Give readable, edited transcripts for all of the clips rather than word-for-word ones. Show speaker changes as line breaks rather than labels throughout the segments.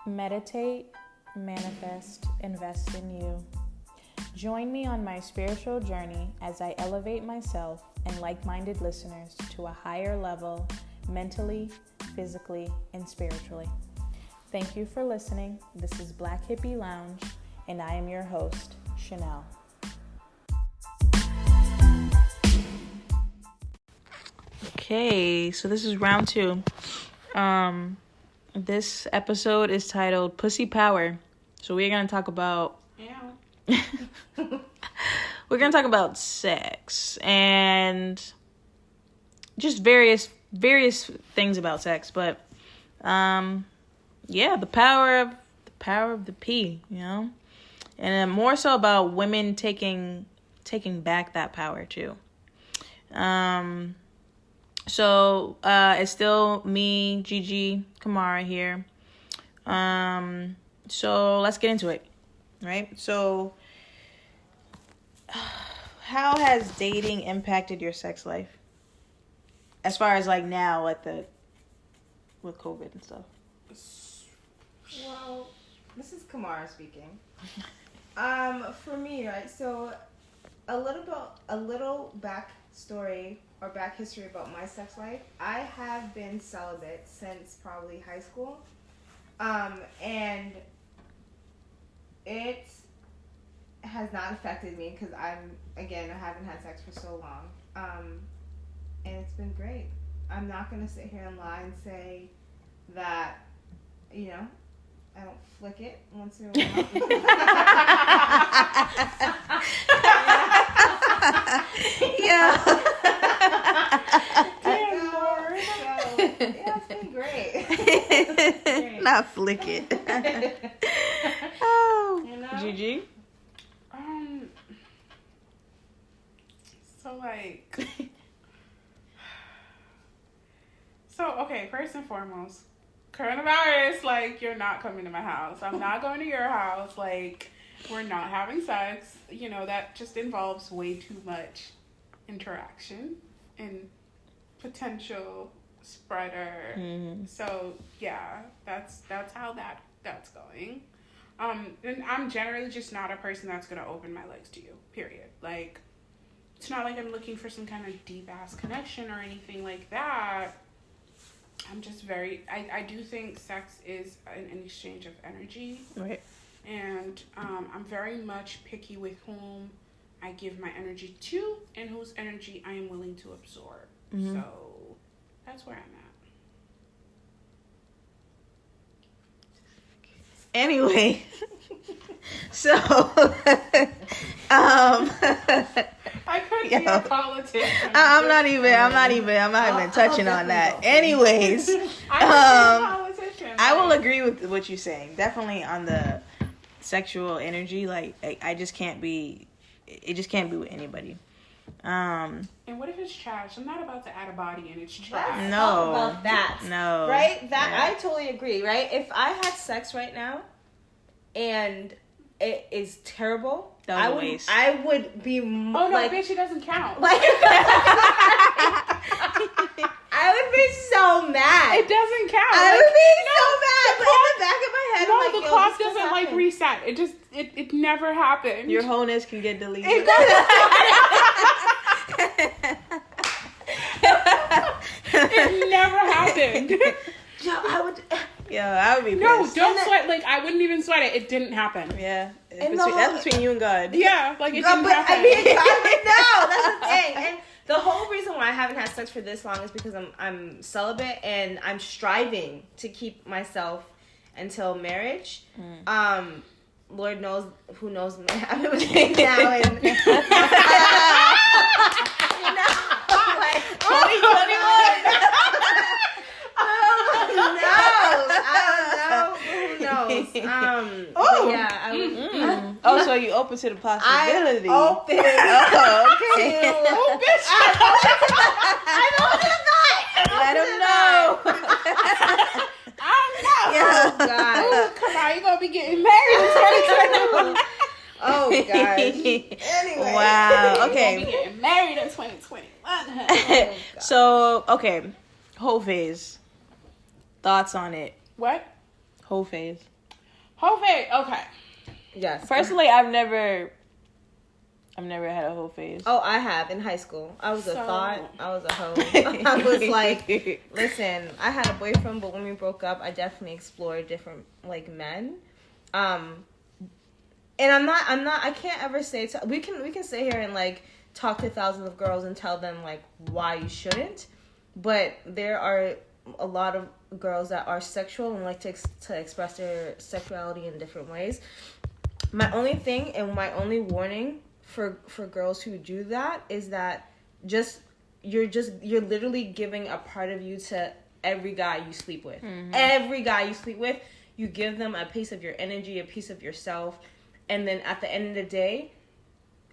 Meditate, manifest, invest in you. Join me on my spiritual journey as I elevate myself and like-minded listeners to a higher level mentally, physically, and spiritually. Thank you for listening. This is Black Hippie Lounge, and I am your host, Chanel. Okay, so this is round 2. This episode is titled Pussy Power. So we're going to talk about we're going to talk about sex and just various things about sex, but the power of the P, you know? And then more so about women taking back that power too. So it's still me, Gigi, Khamara here. So let's get into it, right? So how has dating impacted your sex life? As far as like now, with COVID and stuff.
Well, this is Khamara speaking. For me, right? So a little backstory or back history about my sex life. I have been celibate since probably high school, and it has not affected me because I haven't had sex for so long, and it's been great. I'm not gonna sit here and lie and say that, you know, I don't flick it once in a while.
Yeah.
It's been great.
Not flick it. Oh,
you know?
Gigi?
Okay, first and foremost, coronavirus, like, you're not coming to my house. I'm not going to your house. Like, we're not having sex. You know, that just involves way too much interaction and potential spreader. Mm-hmm. So, yeah, that's how that's going. And I'm generally just not a person that's going to open my legs to you, period. Like, it's not like I'm looking for some kind of deep-ass connection or anything like that. I'm just I do think sex is an exchange of energy.
Right.
And I'm very much picky with whom I give my energy to and whose energy I am willing to absorb. Mm-hmm. So that's where I'm at.
Anyway, so
I couldn't be a politician.
I'm not even touching on that. Anyways, I will agree with what you're saying. Definitely on the sexual energy. Like, I just can't be. It just can't be with anybody.
And what if it's trash? I'm not about to add a body and it's trash.
No.
Talk about that.
No.
Right? I totally agree, right? If I had sex right now and it is terrible, I would be
no, bitch, it doesn't count.
Like, I would be so mad.
It doesn't count.
I would be so mad. But in the back of my head,
no,
I'm like,
the clock doesn't like reset. It just it never happened.
Your wholeness can get deleted.
It never happened.
I would
be pissed.
No, don't sweat. Like, I wouldn't even sweat it. It didn't happen.
Yeah. That's between you and God.
Yeah, like, it didn't happen.
I mean, God would know. That's the thing. And the whole reason why I haven't had sex for this long is because I'm celibate and I'm striving to keep myself until marriage. Lord knows who knows what happened between now and you know, like 2021. Who knows?
So you open to the possibility.
I'm open.
Okay.
Bitch.
I'm open to that.
Let him know.
I don't know.
Oh, God.
Ooh, come on, you're going to be getting married in 2021.
Oh, gosh. Anyway.
Wow. Okay.
You're going to be getting married in 2021.
So, okay. Whole phase. Thoughts on it?
What?
Whole phase.
Whole face. Okay.
Yes.
Personally, I've never had a whole face.
Oh, I have in high school. I was a thought. I was a hoe. I was like, listen, I had a boyfriend, but when we broke up, I definitely explored different like men. And I'm not. I can't ever say. We can sit here and like talk to thousands of girls and tell them like why you shouldn't. But there are a lot of girls that are sexual and like to express their sexuality in different ways. My only thing and my only warning for girls who do that is that you're literally giving a part of you to every guy you sleep with. Mm-hmm. Every guy you sleep with, you give them a piece of your energy, a piece of yourself, and then at the end of the day,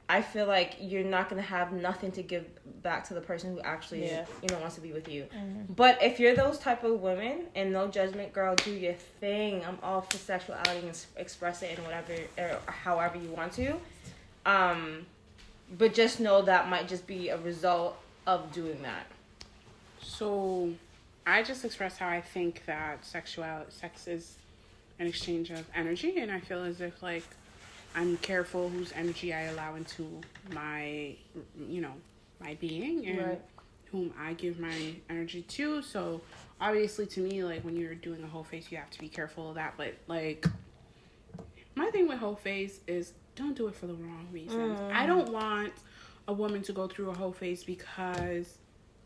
I feel like you're not going to have nothing to give back to the person who actually, wants to be with you. Mm-hmm. But if you're those type of women, and no judgment, girl, do your thing. I'm all for sexuality and express it in whatever, or however you want to. But just know that might just be a result of doing that.
So, I just expressed how I think that sex is an exchange of energy, and I feel as if, like, I'm careful whose energy I allow into my, my being and whom I give my energy to. So obviously to me, like when you're doing a whole face, you have to be careful of that. But like my thing with whole face is don't do it for the wrong reasons. I don't want a woman to go through a whole face because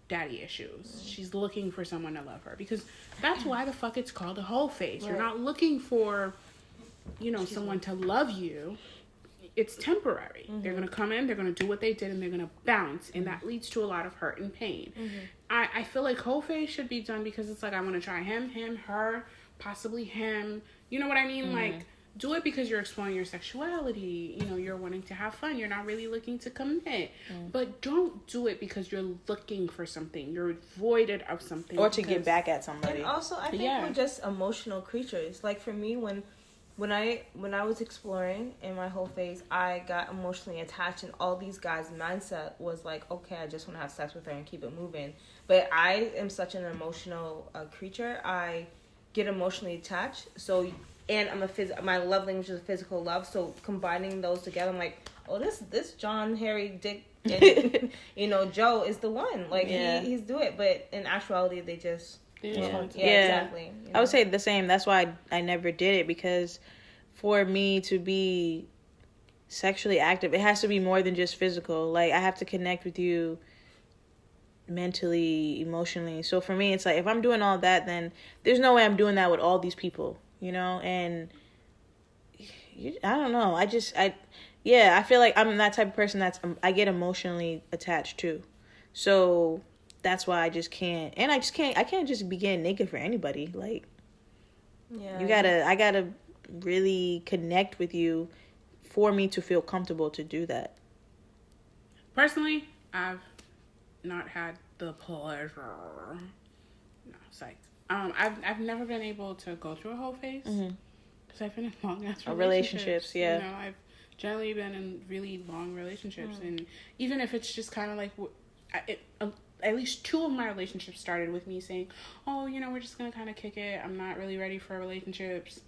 daddy issues. She's looking for someone to love her because that's why the fuck it's called a whole face. Right. You're not looking for someone to love you. It's temporary. Mm-hmm. They're going to come in, they're going to do what they did, and they're going to bounce, and that leads to a lot of hurt and pain. Mm-hmm. I feel like whole face should be done because it's like I want to try him, her, possibly him. You know what I mean? Mm-hmm. Like, do it because you're exploring your sexuality. You're wanting to have fun. You're not really looking to commit. Mm-hmm. But don't do it because you're looking for something. You're voided of something.
Or to get back at somebody.
And also, I think we're just emotional creatures. Like, for me, when I was exploring in my whole phase, I got emotionally attached, and all these guys' mindset was like, okay, I just want to have sex with her and keep it moving. But I am such an emotional creature. I get emotionally attached. So, and my love language is physical love. So combining those together, I'm like, oh, this John, Harry, Dick, and, Joe is the one. Like he's do it. But in actuality, they just.
Yeah, exactly. I would say the same. That's why I never did it, because for me to be sexually active, it has to be more than just physical. Like, I have to connect with you mentally, emotionally. So for me, it's like, if I'm doing all that, then there's no way I'm doing that with all these people, and I don't know. I feel like I'm that type of person I get emotionally attached to. So that's why I just can't. And I can't just be getting naked for anybody. Like, I gotta really connect with you for me to feel comfortable to do that.
Personally, I've not had the pleasure. No, psych. I've never been able to go through a whole phase because I've been in long-ass relationships.
Yeah.
I've generally been in really long relationships, and even if it's just kind of like at least 2 of my relationships started with me saying, oh, we're just going to kind of kick it. I'm not really ready for relationships.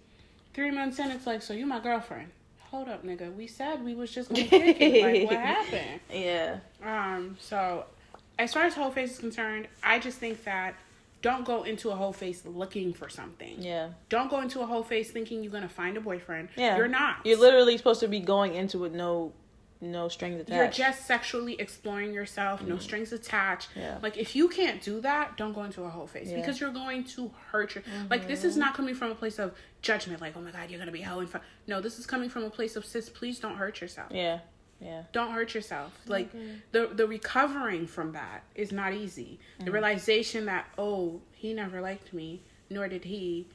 3 months in, it's like, so you my girlfriend. Hold up, nigga. We said we was just going to kick it. Like, what happened?
Yeah.
So, as far as whole face is concerned, I just think that don't go into a whole face looking for something.
Yeah. Don't
go into a whole face thinking you're going to find a boyfriend.
Yeah.
You're not.
You're literally supposed to be going into it no strings attached.
You're just sexually exploring yourself, no strings attached. Yeah. Like, if you can't do that, don't go into a whole face because you're going to hurt your... Like, this is not coming from a place of judgment, like, oh my God, you're going to be hell and fun. No, this is coming from a place of, sis, please don't hurt yourself.
Yeah. Yeah.
Don't hurt yourself. Like, the recovering from that is not easy. The realization that, oh, he never liked me, nor did he.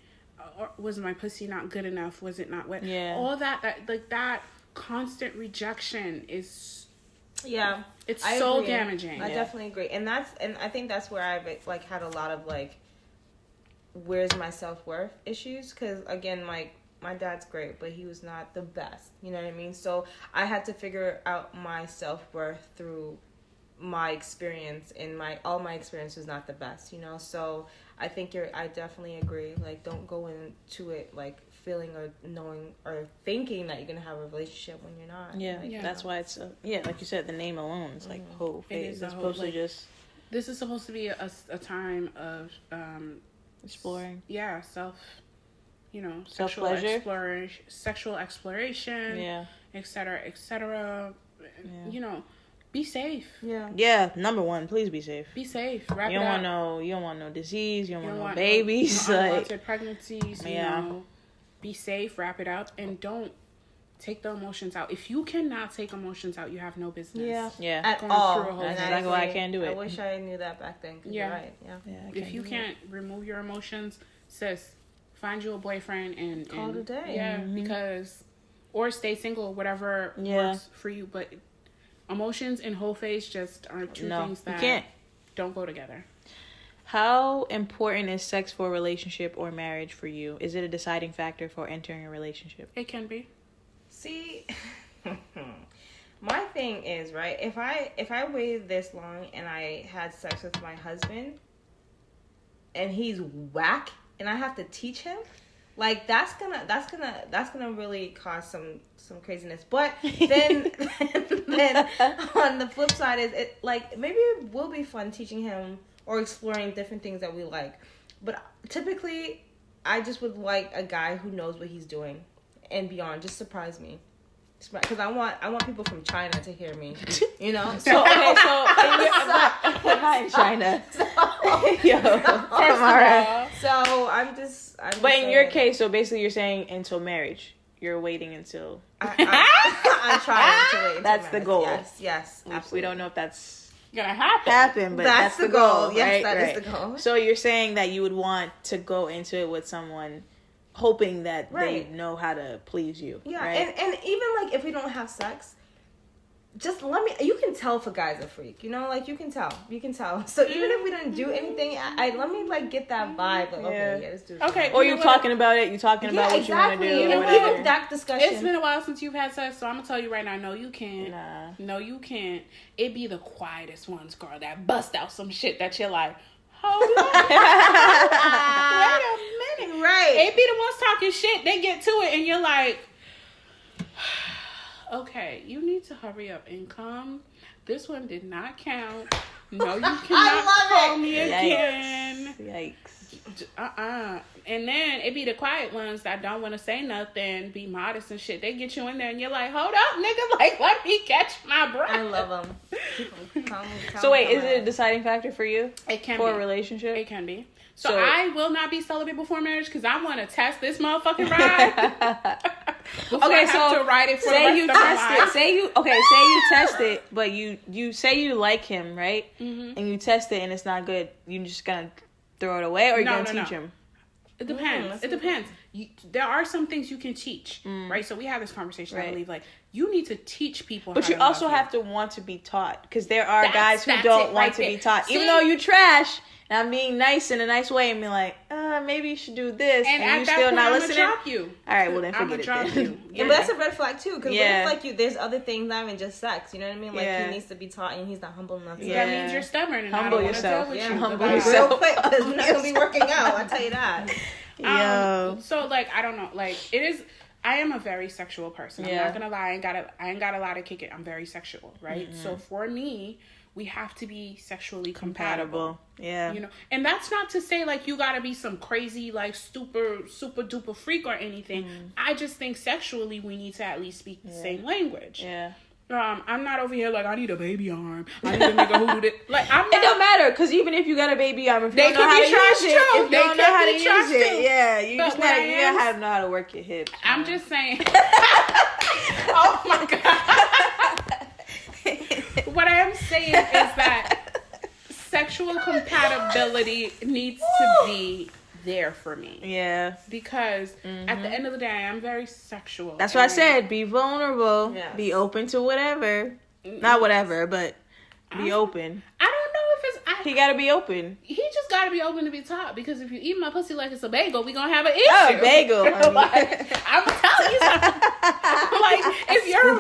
Or was my pussy not good enough? Was it not wet?
Yeah.
All that constant rejection is it's
I
so
agree.
damaging.
I definitely agree, and I think that's where I've like had a lot of like, where's my self-worth issues, because again, like, my dad's great, but he was not the best, you know what I mean? So I had to figure out my self-worth through my experience, and all my experience was not the best, you know. So I think I definitely agree. Like, don't go into it like feeling or knowing or thinking that you're gonna have a relationship when you're not.
Yeah,
like,
that's why it's like you said, the name alone is like whole phase. It's supposed to just.
This is supposed to be a time of
exploring.
Yeah,
self-pleasure,
sexual exploration.
Yeah,
etc. etc. Yeah. You know, be safe.
Yeah. Number one, please be safe.
Be safe.
You don't want no disease. You don't want no babies.
No unwanted pregnancies.
Yeah.
You know, be safe. Wrap it up, and don't take the emotions out. If you cannot take emotions out, you have no business.
Yeah.
At all.
That's exactly why I can't do it.
I wish I knew that back then. You're right. Yeah.
If you can't remove your emotions, sis, find you a boyfriend and
call it a day.
Yeah, because or stay single, whatever works for you. But emotions and whole face just are two things that don't go together.
How important is sex for a relationship or marriage for you? Is it a deciding factor for entering a relationship?
It can be.
See, my thing is, right, if I waited this long and I had sex with my husband and he's whack and I have to teach him, like that's gonna really cause some craziness. But then on the flip side is it like maybe it will be fun teaching him or exploring different things that we like. But typically I just would like a guy who knows what he's doing and beyond. Just surprise me. Because I want people from China to hear me, you know. So okay,
not in China.
So I'm just
but in your case, so basically you're saying until marriage, you're waiting until.
I'm trying to wait.
That's the goal.
Yes.
We don't know if that's
gonna happen,
but that's the goal.
Yes,
right?
That is the goal.
So you're saying that you would want to go into it with someone, hoping that they know how to please you.
Yeah,
right?
and even like if we don't have sex, just you can tell if a guy's a freak, you know, like you can tell. So even if we didn't do anything, let me like get that vibe. Like, okay, let's do this.
Okay,
or you're talking about it. You're talking about what you want to do.
You know, even that discussion.
It's been a while since you've had sex, so I'm gonna tell you right now. No, you can't.
Nah.
No, you can't. It be the quietest ones, girl, that bust out some shit that you're like, hold on. Wait a minute.
Right.
It be the ones talking shit. They get to it, and you're like, okay, you need to hurry up and come. This one did not count. No, you cannot call me again.
Yikes.
And then it be the quiet ones that don't want to say nothing, be modest and shit. They get you in there and you're like, hold up, nigga. Like, let me catch my breath.
I love them.
So wait, is it a deciding factor for you?
It can
be. For
a
relationship?
It can be. So I will not be celibate before marriage because I want to test this motherfucking ride.
Okay,
so to ride it for
say
the rest
you
of my
test
life.
it. Say you test it, but you say you like him, right? Mm-hmm. And you test it and it's not good. You just gonna throw it away, or you gonna teach him?
It depends. It depends. There are some things you can teach, right? So we have this conversation. I believe, like, you need to teach people.
But
how
you
to
also
love
have to want to be taught, because there are guys who don't want to be taught, even though you trash. And I'm being nice in a nice way and be like, maybe you should do this, and
at
you
that
still
point,
not
I'm
listening.
Drop you.
All right, well then forget it. Then.
Yeah, but that's a red flag too, because there's other things, not even just sex. You know what I mean? Like he needs to be taught, and he's not humble enough.
So that means you're stubborn and
humble
I don't
yourself.
Want to deal with you.
Humble yourself.
Real quick, because we're not gonna be working out. I tell you that.
So like, I don't know. Like, it is. I am a very sexual person. I'm not gonna lie. I ain't got a lot to kick it. I'm very sexual, right? Mm-hmm. So for me, we have to be sexually compatible.
Yeah.
You know, and that's not to say like you gotta be some crazy, like super duper freak or anything. I just think sexually we need to at least speak the same language.
Yeah.
I'm not over here like I need a baby arm. I need a nigga who do it. Like I'm not.
It don't matter, because even if you got a baby arm, if you
they
don't know how to use it,
too.
if you don't know how to use it, yeah, you
but
just gotta know how to work your hips.
I'm just saying. Oh my god. What I am saying is that sexual compatibility needs to be there for me.
Yeah.
Because at the end of the day, I am very sexual.
That's what I said. Be vulnerable. Yes. Be open to whatever. Not whatever, but be open.
I don't know if it's...
he gotta be open.
He just gotta be open to be taught. Because if you eat my pussy like it's a bagel, we gonna have an issue.
Oh, a bagel.
Like, I'm telling you something. Like, if you're...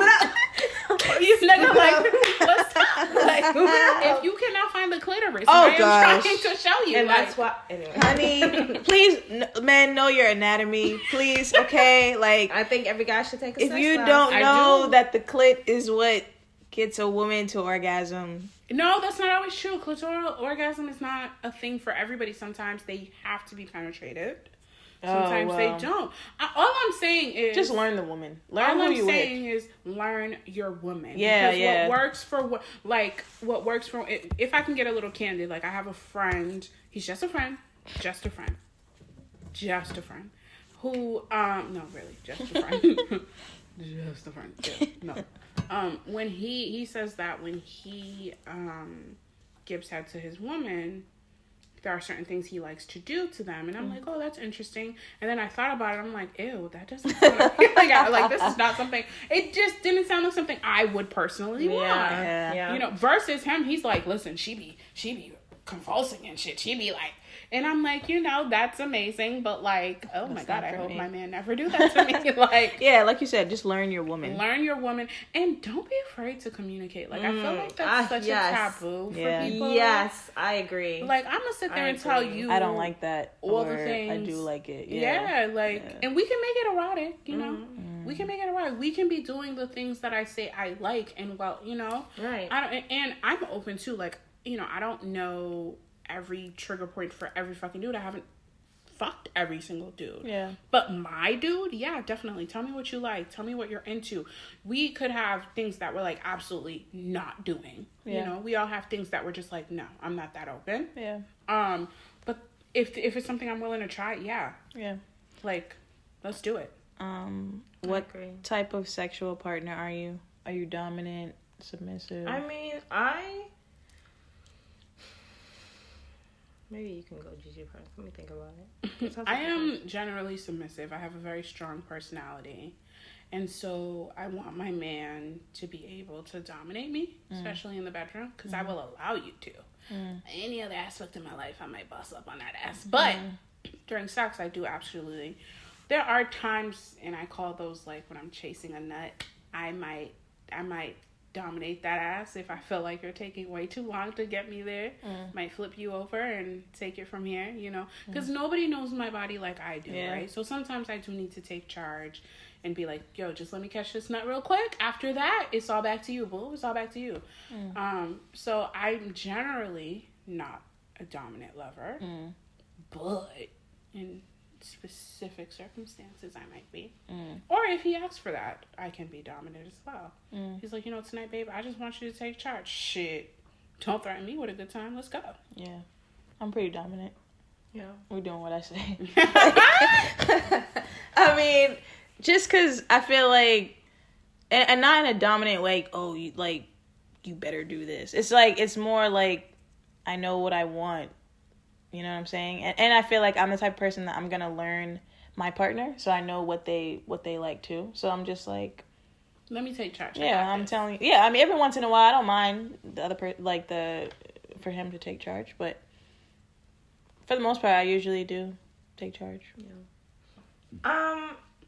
you nigga, like, let's talk.
Like,
if you cannot find the clitoris,
Oh,
I am
gosh.
trying to show you.
and
like,
that's why. Anyway,
Honey, please, men, know your anatomy, please. Okay, like
I think every guy should take a
if
sex
you
class.
don't
I
know
do.
that the clit is what gets a woman to orgasm,
no, that's not always true. Clitoral orgasm is not a thing for everybody. Sometimes they have to be penetrated. Sometimes they don't. All I'm saying is
just learn the woman. Learn
all
who
I'm
you
saying
with.
is learn your woman.
Yeah,
because
yeah.
what works for if I can get a little candid, like I have a friend. He's just a friend, who no, really, just a friend. Just a friend. Yeah, no. When he says that when he gives head to his woman, there are certain things he likes to do to them, and I'm like, oh, that's interesting. And then I thought about it. I'm like, ew, that doesn't sound like this is not something. It just didn't sound like something I would personally want.
Yeah.
You know, versus him, he's like, listen, she be convulsing and shit. She be like. And I'm like, you know, that's amazing, but like, oh my God, I hope my man never do that to me. Like,
yeah, like you said, just learn your woman.
learn your woman, and don't be afraid to communicate. Like, I feel like that's such a taboo for people.
Yes, I agree.
Like, I'm gonna sit there and tell you,
I don't like that.
all
or
the things.
I do like it.
Yeah, and we can make it erotic. You know, we can make it erotic. We can be doing the things that I say I like, and well, you know,
right.
And I'm open to, like, you know, I don't know every trigger point for every fucking dude. I haven't fucked every single dude.
Yeah.
But my dude, yeah, definitely. Tell me what you like. Tell me what you're into. We could have things that we're like absolutely not doing.
Yeah.
You know, we all have things that we're just like, no, I'm not that open.
Yeah.
But if it's something I'm willing to try, yeah.
Yeah.
Like, let's do it.
What type of sexual partner are you? Are you dominant, submissive?
I mean, maybe you can go Gigi first. Let me think about it.
I am generally submissive. I have a very strong personality. And so I want my man to be able to dominate me, especially in the bedroom, because I will allow you to. Any other aspect of my life, I might bust up on that ass. But during sex, I do absolutely. There are times, and I call those like when I'm chasing a nut, I might dominate that ass if I feel like you're taking way too long to get me there. Might flip you over and take it from here, you know, because nobody knows my body like I do, right? So sometimes I do need to take charge and be like, yo, just let me catch this nut real quick. After that, it's all back to you, boo. It's all back to you. So I'm generally not a dominant lover, but in specific circumstances I might be, or if he asks for that, I can be dominant as well. He's like, you know, tonight, babe, I just want you to take charge. Shit, don't threaten me with a good time. Let's go.
Yeah, I'm pretty dominant.
Yeah,
we're doing what I say. I mean, just because I feel like, and not in a dominant way, oh, you better do this. It's like, it's more like I know what I want. You know what I'm saying? And I feel like I'm the type of person that I'm going to learn my partner, so I know what they like too. So I'm just like,
let me take charge.
Yeah, I'm telling you. Yeah, I mean, every once in a while I don't mind the other for him to take charge, but for the most part I usually do take charge.
Yeah.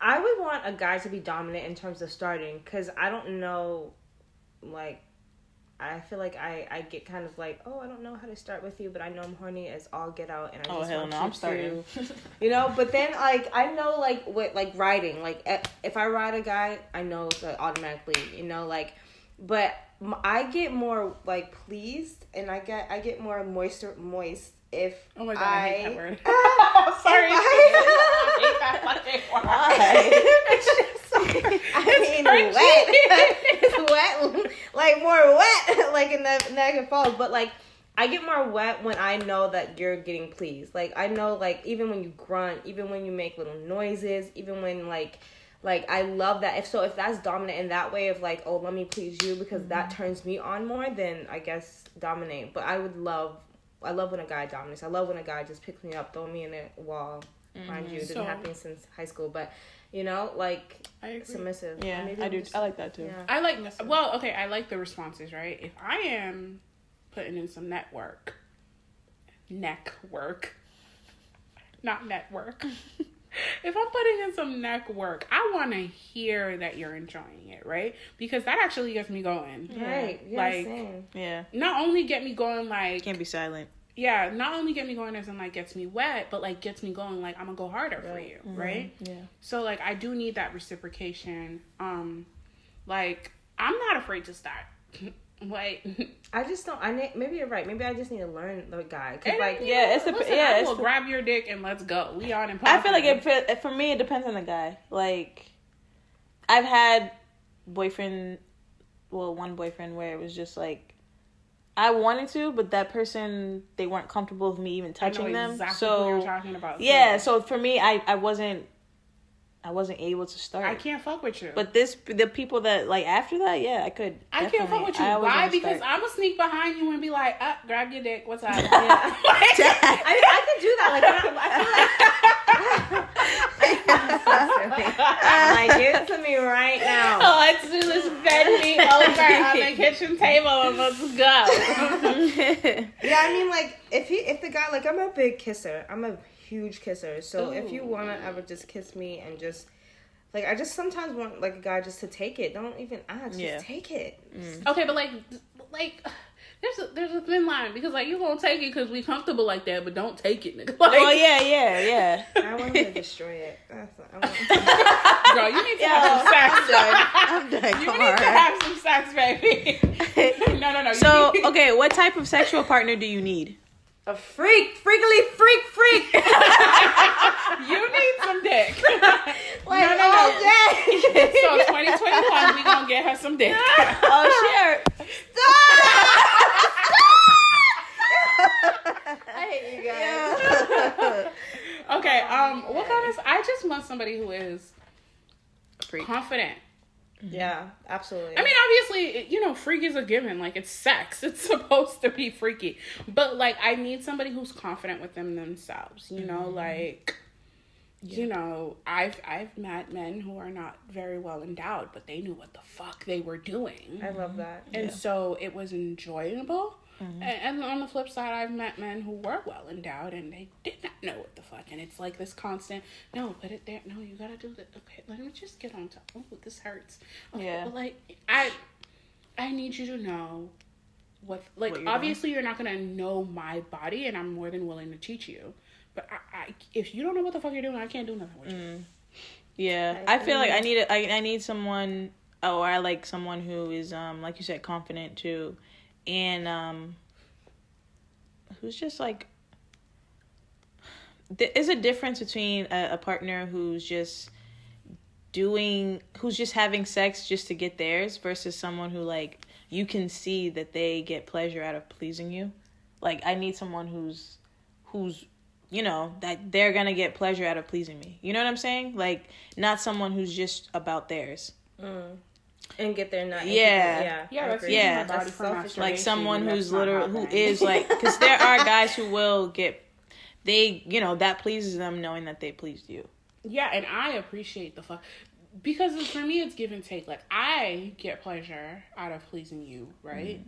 I would want a guy to be dominant in terms of starting, cuz I don't know, like, I feel like I get kind of like, oh, I don't know how to start with you, but I know I'm horny as all get out, and I just want you
I'm starting.
You know, but then, like, I know, like, with, like, riding, like, if I ride a guy, I know it's, like, automatically, you know, like, but I get more, like, pleased, and I get more moist if
oh my God, I hate that word.
Sorry.
I hate that fucking word.
It's just like, it's wet, like more wet, like in the Niagara Falls. But like, I get more wet when I know that you're getting pleased. Like, I know, like, even when you grunt, even when you make little noises, even when like I love that. If that's dominant in that way of like, oh, let me please you because that turns me on more, then I guess dominate. But I love when a guy dominates. I love when a guy just picks me up, throw me in a wall. Mind you, it didn't happen since high school, but you know, like, submissive.
Yeah, I do. I like that too.
Yeah.
I like. Well, okay, I like the responses. Right, if I am putting in some neck work, not network. if I'm putting in some neck work, I want to hear that you're enjoying it, right? Because that actually gets me going.
Right. Yeah,
like,
same.
Yeah.
Not only get me going, like...
Can't be silent.
Yeah, not only get me going as in, like, gets me wet, but, like, gets me going, like, I'm gonna go harder for you, right?
Yeah.
So, like, I do need that reciprocation. Like, I'm not afraid to start. Like,
I just don't. Maybe you're right. Maybe I just need to learn the guy. Cause like,
I will grab your dick and let's go. We on and popping.
I feel like for me, it depends on the guy. Like, I've had one boyfriend where it was just like, I wanted to, but that person, they weren't comfortable with me even touching them.
Exactly
so
what you're talking about.
Yeah, so for me, I wasn't able to start.
I can't fuck with you.
But the people that, like, after that, yeah, I could.
I can't fuck with you. Why? Because I'm going to sneak behind you and be like, grab your dick. What's up? Yeah.
I could do that. Like, give it to me right now.
Let's do this. Bend me over on the kitchen table and let's go.
Yeah, I mean, like, if the guy, like, I'm a big kisser. I'm a huge kisser. So if you want to ever just kiss me and just, like, I just sometimes want, like, a guy just to take it. Don't even ask. Just take it.
Okay, but, like, there's a thin line because, like, you gonna take it because we comfortable like that, but don't take it, nigga. Like,
oh, yeah.
I want him to destroy it.
Girl, you need to have some sex.
I'm done.
You need to have some sex, baby. No.
So, okay, what type of sexual partner do you need?
A freak. Freakily freak.
You need some dick.
Like,
no.
all day.
So 2021, we gonna get her some dick.
Oh, shit.
I hate you guys.
Okay, what kind of... I just want somebody who is
Freak.
confident.
Yeah, absolutely.
I mean, obviously, you know, freak is a given. Like, it's sex. It's supposed to be freaky. But, like, I need somebody who's confident within themselves. You know, like... You know, I've met men who are not very well endowed, but they knew what the fuck they were doing.
I love that.
And so it was enjoyable. And on the flip side, I've met men who were well endowed and they did not know what the fuck. And it's like this constant, no, put it there. No, you gotta do that. Okay, let me just get on top. Oh, this hurts. Okay,
Yeah.
but like, I need you to know what obviously you're not gonna know my body, and I'm more than willing to teach you. But if you don't know what the fuck you're doing, I can't do nothing with you.
Yeah, I feel like I need someone, or I like someone who is, like you said, confident too, and who's just like. There's a difference between a partner who's just having sex just to get theirs versus someone who, like, you can see that they get pleasure out of pleasing you. Like, I need someone who's you know, that they're gonna get pleasure out of pleasing me. You know what I'm saying? Like, not someone who's just about theirs.
And get there, not
Yeah, that's
yeah.
Body for
selfish.
Like someone who's literal, who
happening.
is like, because there are guys who will you know, that pleases them knowing that they pleased you.
Yeah, and I appreciate the fuck. Because for me, it's give and take. Like, I get pleasure out of pleasing you, right?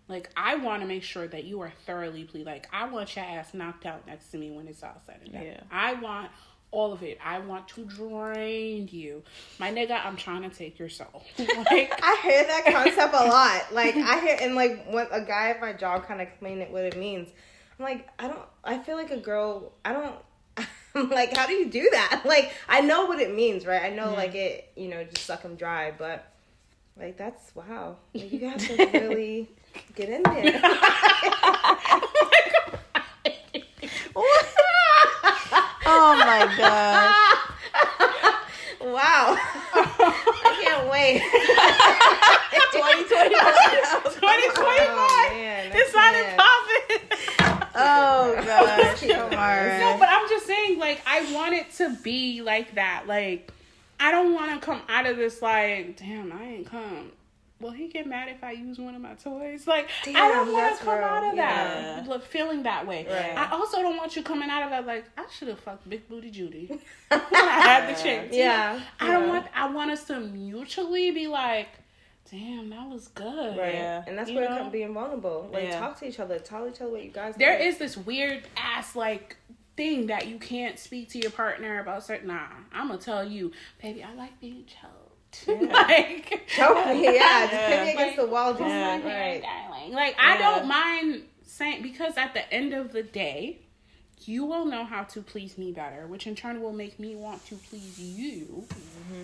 Like, I want to make sure that you are thoroughly pleased. Like, I want your ass knocked out next to me when it's all said and done.
Yeah.
I want all of it. I want to drain you. My nigga, I'm trying to take your soul. Like,
I hear that concept a lot. Like, I hear, and like, when a guy at my job kind of explained it, what it means. I'm like, I feel like a girl, I'm like, how do you do that? Like, I know what it means, right? I know, like, it, you know, just suck them dry, but, like, that's, wow. Like, you have to really get in there.
Oh my gosh.
Wow. I can't wait.
2025.
Man,
It's not in popping.
Oh gosh.
No, but I'm just saying, like, I want it to be like that. Like, I don't want to come out of this like, damn, I ain't come. Will he get mad if I use one of my toys? Like,
damn,
I don't want
that's
to come
real.
out of
Yeah.
that feeling that way.
Right.
I also don't want you coming out of that like, I should have fucked Big Booty Judy when I had the chance.
Yeah.
I want us to mutually be like, damn, that was good.
Right.
Yeah.
And that's
You
where it
know?
comes being vulnerable. Like,
Yeah.
talk to each other. Tell each other what you guys
There
like.
is this weird ass, like, thing that you can't speak to your partner about certain. Nah, I'm gonna tell you, baby, I like being choked.
Yeah.
Like
choke me, just pin me against the wall, just
right. Like I don't mind saying, because at the end of the day, you will know how to please me better, which in turn will make me want to please you.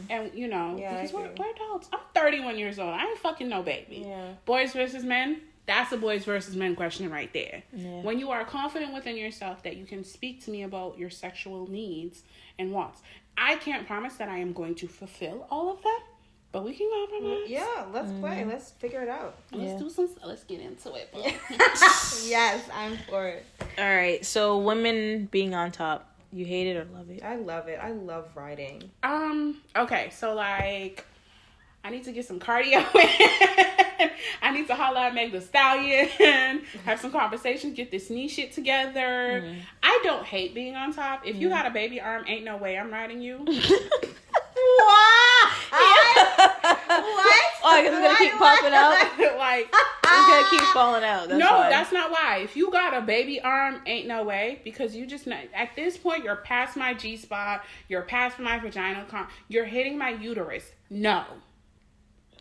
And because we're adults. I'm 31 years old. I ain't fucking no baby.
Yeah.
Boys versus men. That's a boys versus men question right there.
Yeah.
When you are confident within yourself that you can speak to me about your sexual needs and wants. I can't promise that I am going to fulfill all of them, but we can compromise.
Yeah, let's play. Let's figure it out.
Let's get into it.
Yes, I'm for it.
All right. So women being on top, you hate it or love it?
I love it. I love riding.
Okay, so like, I need to get some cardio in. I need to holler at Meg the Stallion, have some conversations, get this knee shit together. I don't hate being on top. If you got a baby arm, ain't no way I'm riding you.
What?
Oh, because it's gonna keep popping out.
Like,
It's gonna keep falling out. That's why.
that's not why. If you got a baby arm, ain't no way, because you just at this point you're past my G spot. You're past my vaginal you're hitting my uterus. No.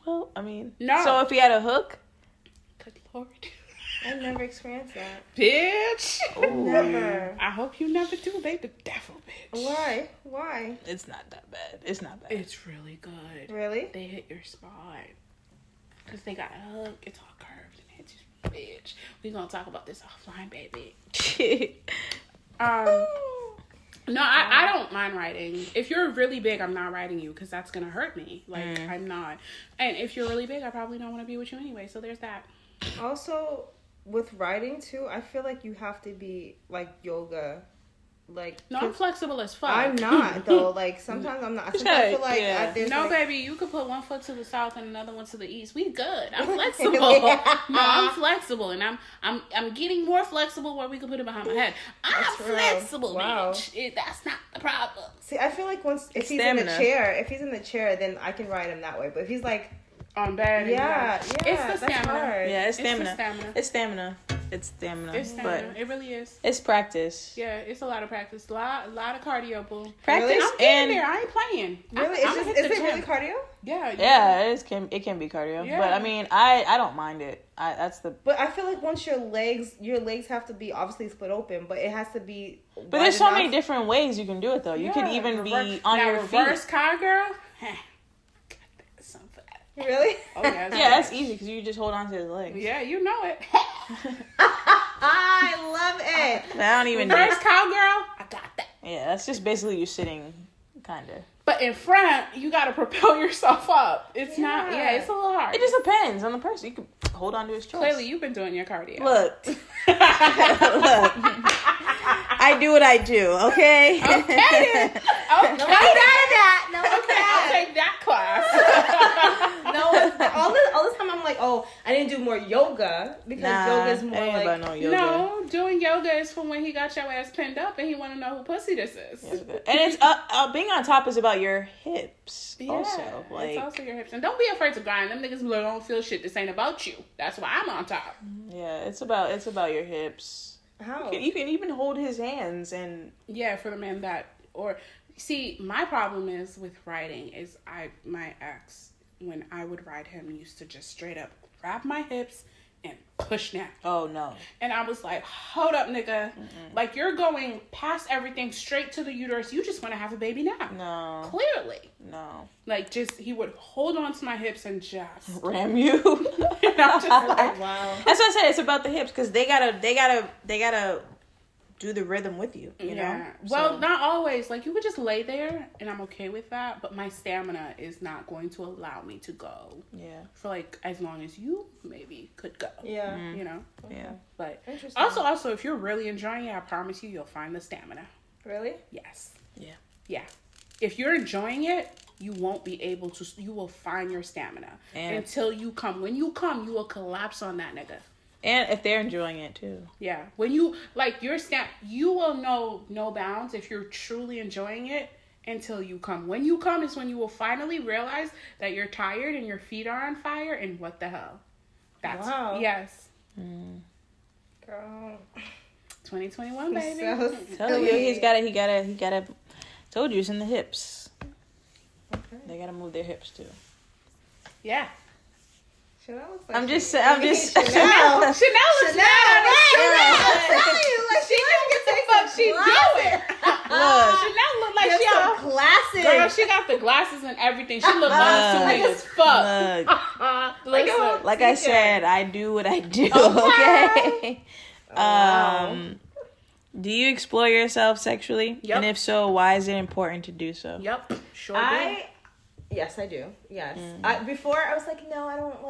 Well, I mean,
No.
So if he had a hook,
Good Lord.
I never experienced that.
Bitch.
Never.
I hope you never do. They the devil, bitch.
Why? Why?
it's not that bad. It's not bad.
It's really good.
Really?
They hit your spot. Because they got a hook. It's all curved and hits you, bitch. We gonna talk about this offline, baby. No, I don't mind riding. If you're really big, I'm not riding you because that's going to hurt me. Like, I'm not. And if you're really big, I probably don't want to be with you anyway. So there's that.
Also, with riding too, I feel like you have to be like yoga. Like,
No, I'm flexible as fuck.
I'm not though. Like sometimes I'm not. Sometimes I feel like there's
No,
like,
baby, you could put one foot to the south and another one to the east. We good. I'm flexible. No, I'm flexible, and I'm getting more flexible where we can put it behind my head. I'm flexible,
Wow.
bitch. That's not the problem.
See, I feel like if he's
stamina.
in the chair, then I can ride him that way. But if he's like,
On bed.
it's the
That's
stamina.
hard.
Yeah, it's
It's the
stamina.
stamina.
It's stamina. It's stamina.
It's stamina.
But
It really is.
it's practice.
Yeah, it's a lot of practice. A lot of cardio, boo.
Practice
Really?
I'm getting
and
there. I ain't playing.
Really, is it really cardio?
Yeah.
yeah, it can be cardio.
Yeah.
But I mean, I don't mind it.
But I feel like once your legs have to be obviously split open, but it has to be.
But there's so many different ways you can do it though. You can even be on your
reverse
feet.
cowgirl. Got that some for that.
Really?
Oh yeah.
Yeah, that's easy because you just hold on to his legs.
Yeah, you know it.
I love it.
I don't even.
Reverse cowgirl. I got that.
Yeah, that's just basically you sitting, kind of.
But in front, you gotta propel yourself up. It's not. Yeah, it's a little hard.
It just depends on the person. You can hold on to his choice.
Clearly, you've been doing your cardio.
Look. Look. I do what I do, okay?
Okay then. Okay.
No, that. No,
I'll take that class.
No, all this time I'm like, oh, I didn't do more yoga because yoga is more
ain't
like.
about no yoga.
No, doing yoga is for when he got your ass pinned up and he want to know who pussy this is.
And it's being on top is about your hips also. Like,
it's also your hips. And don't be afraid to grind. Them niggas be like, don't feel shit. This ain't about you. That's why I'm on top.
yeah, it's about your hips.
How?
You can even hold his hands and
Yeah, for the man that, or see, my problem is with riding is my ex, when I would ride him, used to just straight up grab my hips and push down.
oh no.
And I was like, hold up, nigga. Like, you're going past everything straight to the uterus. You just want to have a baby now.
No.
Clearly.
No.
Like, just, he would hold on to my hips and just.
Ram you.
And I'm just like,
Wow.
That's what I said. It's about the hips because they gotta do the rhythm with you. You know.
Well,
So-
not always. Like, you could just lay there, and I'm okay with that. But my stamina is not going to allow me to go
Yeah.
for like as long as you maybe could go.
Yeah.
You know.
Yeah.
But
Interesting.
also, if you're really enjoying it, I promise you'll find the stamina.
Really?
Yes.
Yeah.
Yeah. If you're enjoying it, you won't be able to. You will find your stamina until you come. When you come, you will collapse on that nigga.
And if they're enjoying it too.
Yeah. When you like your you will know no bounds if you're truly enjoying it until you come. When you come is when you will finally realize that you're tired and your feet are on fire and what the hell. That's
Wow.
yes.
Girl.
It's 2021, baby.
So
Told you he gotta. Told you it's in the hips.
Okay.
They gotta move their hips too.
Yeah.
Chanel looks like
I'm just
Chanel.
saying. I'm just.
Chanel.
Chanel looks
Chanel,
mad.
she knows what the fuck she doing.
Look.
Chanel look like
She
she
has
on.
some glasses.
Girl, she got the glasses and everything. She look unassuming as fuck.
Look,
Listen,
like I said, I do what I do. Okay.
Wow.
Do you explore yourself sexually?
Yep.
And if so, why is it important to do so?
Yep, sure do.
Yes, I do. Yes.
Mm.
Before I was like, no, I don't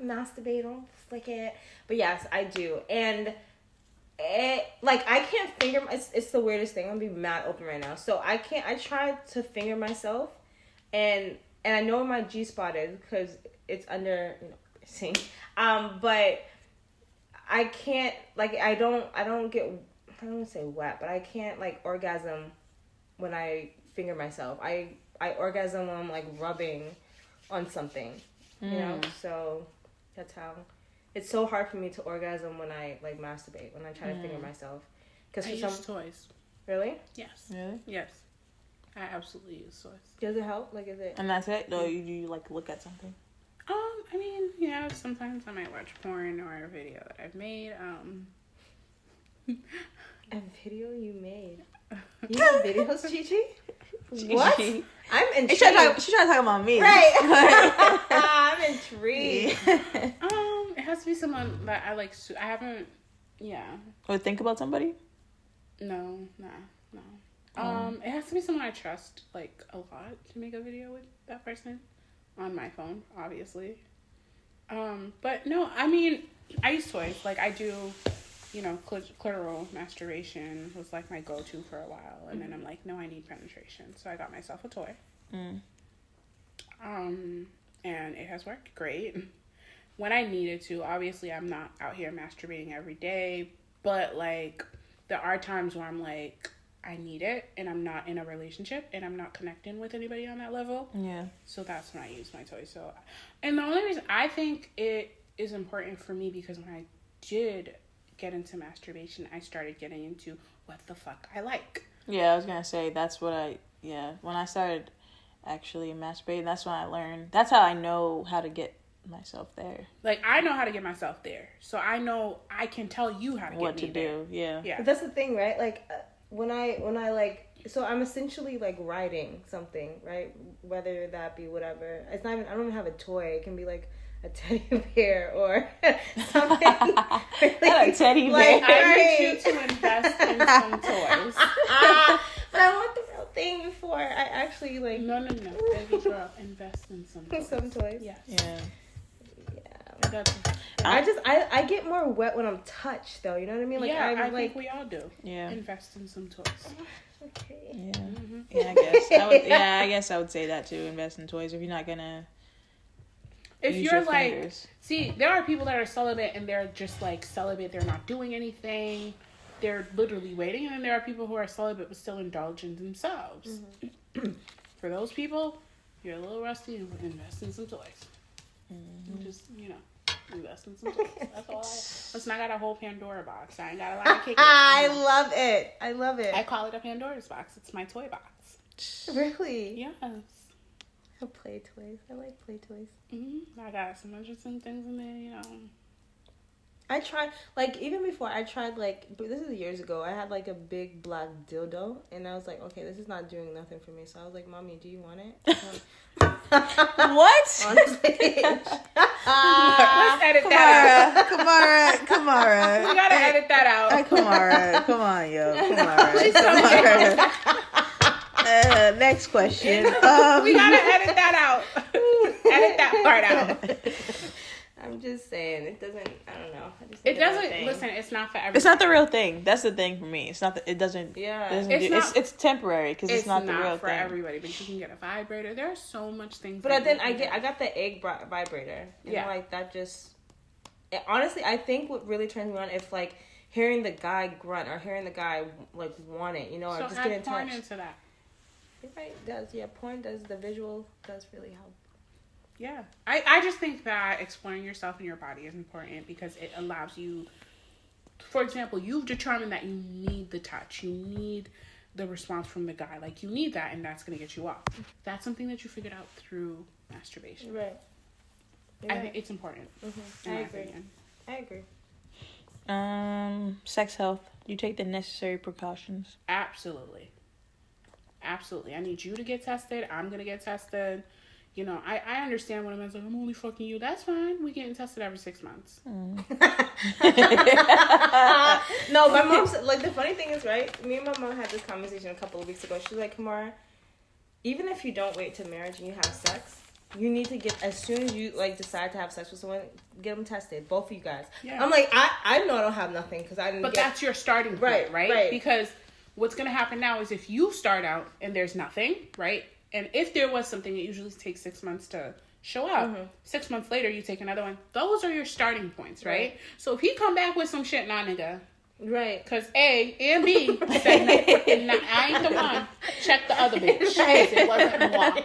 masturbate, I don't flick it. But yes, I do. And I can't finger, it's the weirdest thing. I'm gonna be mad open right now. So I try to finger myself and I know where my G spot is because it's under, see. But I can't, I don't get, I don't want to say wet, but I can't orgasm when I finger myself. I orgasm when I'm rubbing on something, you know. So that's how. It's so hard for me to orgasm when I masturbate, when I try to finger myself. Because
I
for
use
some,
toys.
really,
Yes.
Really?
Yes. I absolutely use toys.
does it help? Is it?
And that's it? No, you look at something.
I mean, yeah, sometimes I might watch porn or a video that I've made.
A video you made? You have videos, Gigi? What? I'm intrigued.
She tried to talk about me.
Right. I'm intrigued.
It has to be someone that I like. I haven't. Yeah.
Or think about somebody?
No. It has to be someone I trust a lot to make a video with that person on my phone, obviously. But no, I mean, I use toys. I do, clitoral masturbation was my go-to for a while, and then I'm like, no, I need penetration, so I got myself a toy. And it has worked great. When I needed to, obviously, I'm not out here masturbating every day, but there are times where I'm I need it, and I'm not in a relationship, and I'm not connecting with anybody on that level.
Yeah.
So that's when I use my toys. So, and the only reason I think it is important for me because when I did get into masturbation, I started getting into what the fuck I like.
Yeah, I was gonna say that's what when I started actually masturbating, that's when I learned. That's how I know how to get myself there.
I know how to get myself there, so I know I can tell you how to
what
get me
to
there.
do. Yeah.
But that's the thing, right? When I so I'm essentially riding something, right? Whether that be whatever. It's not even, I don't even have a toy. It can be a teddy bear or something.
Not a teddy bear.
I need you to invest in some toys.
But I want the real thing before I actually
No, baby girl, invest in some toys.
Some toys.
Yes.
Yeah.
I get more wet when I'm touched, though. You know what I mean?
I think we all do.
Yeah.
Invest in some toys.
Okay.
Yeah.
Mm-hmm.
Yeah, I guess. I guess I would say that too. Invest in toys if you're not gonna.
If
use
you're
your fingers.
see, there are people that are celibate and they're just celibate. They're not doing anything. They're literally waiting. And then there are people who are celibate but still indulge in themselves. Mm-hmm. For those people, you're a little rusty and invest in some toys. Mm-hmm. Just, invest in some toys. That's all listen, I got a whole Pandora box. I ain't got a lot of cake.
I love it.
I call it a Pandora's box. It's my toy box.
Really?
Yes.
I play toys. I like play toys.
Mm-hmm. I got some interesting things in there,
I tried, even before, I tried, but this is years ago, I had, a big black dildo, and I was like, okay, this is not doing nothing for me, so I was like, Mommy, do you want it?
What?
Honestly.
Let's edit that out.
Kamara.
We gotta edit that out.
Kamara, come on, yo. Kamara. Next question.
We gotta edit that out. Edit that part out.
I'm just saying, it doesn't, I don't know.
It doesn't, listen, it's not for everyone.
It's not the real thing. That's the thing for me. It's not. It doesn't.
Yeah.
It's temporary because it's not the real
for
thing.
everybody, but you can get a vibrator. There are so much things.
But then I got the egg vibrator. That just. Honestly, I think what really turns me on if hearing the guy grunt or hearing the guy want it, or
so
just get in
porn
touch.
into that.
Right, it does. Yeah, porn does. The visual does really help.
Yeah. I just think that exploring yourself and your body is important because it allows you for example, you've determined that you need the touch, you need the response from the guy, like you need that, and that's going to get you off. That's something that you figured out through masturbation.
Right.
I think it's important.
I agree. I agree.
Sex health. You take the necessary precautions.
Absolutely. I need you to get tested. I'm going to get tested. You know, I understand when a man's like, I'm only fucking you. That's fine. We getting tested every 6 months.
No, my mom's like, the funny thing is, right? Me and my mom had this conversation a couple of weeks ago. She's like, Khamara, even if you don't wait till marriage and you have sex, you need to get, as soon as you like decide to have sex with someone, get them tested, both of you guys.
Yeah.
I'm like, I know I don't have nothing because I didn't.
But that's your starting point, right? Because what's going to happen now is if you start out and there's nothing, right? And if there was something, it usually takes 6 months to show up. 6 months later, you take another one. Those are your starting points, right? So if he come back with some shit, nah, nigga.
Right.
Because A and B said, nah, I ain't the one. Check the other bitch. Because it wasn't one.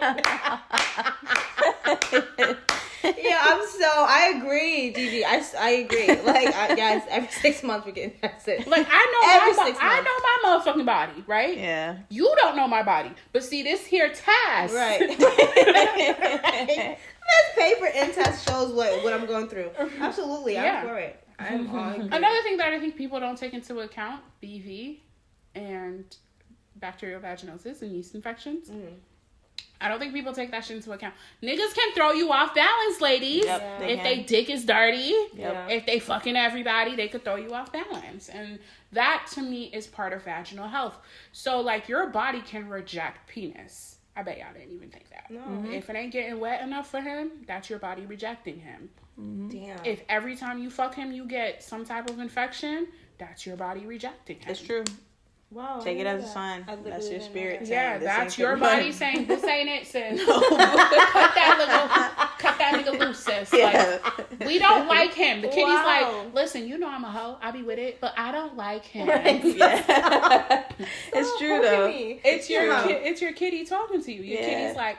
Yeah, I agree, Gigi. I agree. Like, yes, every 6 months we're getting tested.
Like, I know my motherfucking body, right?
Yeah.
You don't know my body. But see, this here test.
Right. This paper and test shows what I'm going through. Absolutely, I'm for it. I'm on.
Another thing that I think people don't take into account, BV and bacterial vaginosis and yeast infections. I don't think people take that shit into account. Niggas can throw you off balance, ladies.
Yep,
if they dick is dirty,
Yep.
if they fucking everybody, they could throw you off balance. And that, to me, is part of vaginal health. So, like, your body can reject penis. I bet y'all didn't even think that.
No.
If it ain't getting wet enough for him, that's your body rejecting him.
Damn.
If every time you fuck him, you get some type of infection, that's your body rejecting him.
It's true.
Wow.
Take it as a sign. That's your spirit.
Yeah,
saying,
that's your body saying, this ain't it, sis.
No.
cut that nigga loose, sis.
Yeah.
Like, we don't like him. The kitty's
Wow.
like, listen, you know I'm a hoe. I be with it, but I don't like him.
Yeah. It's true, though.
It's your kitty talking to you. Your kitty's like,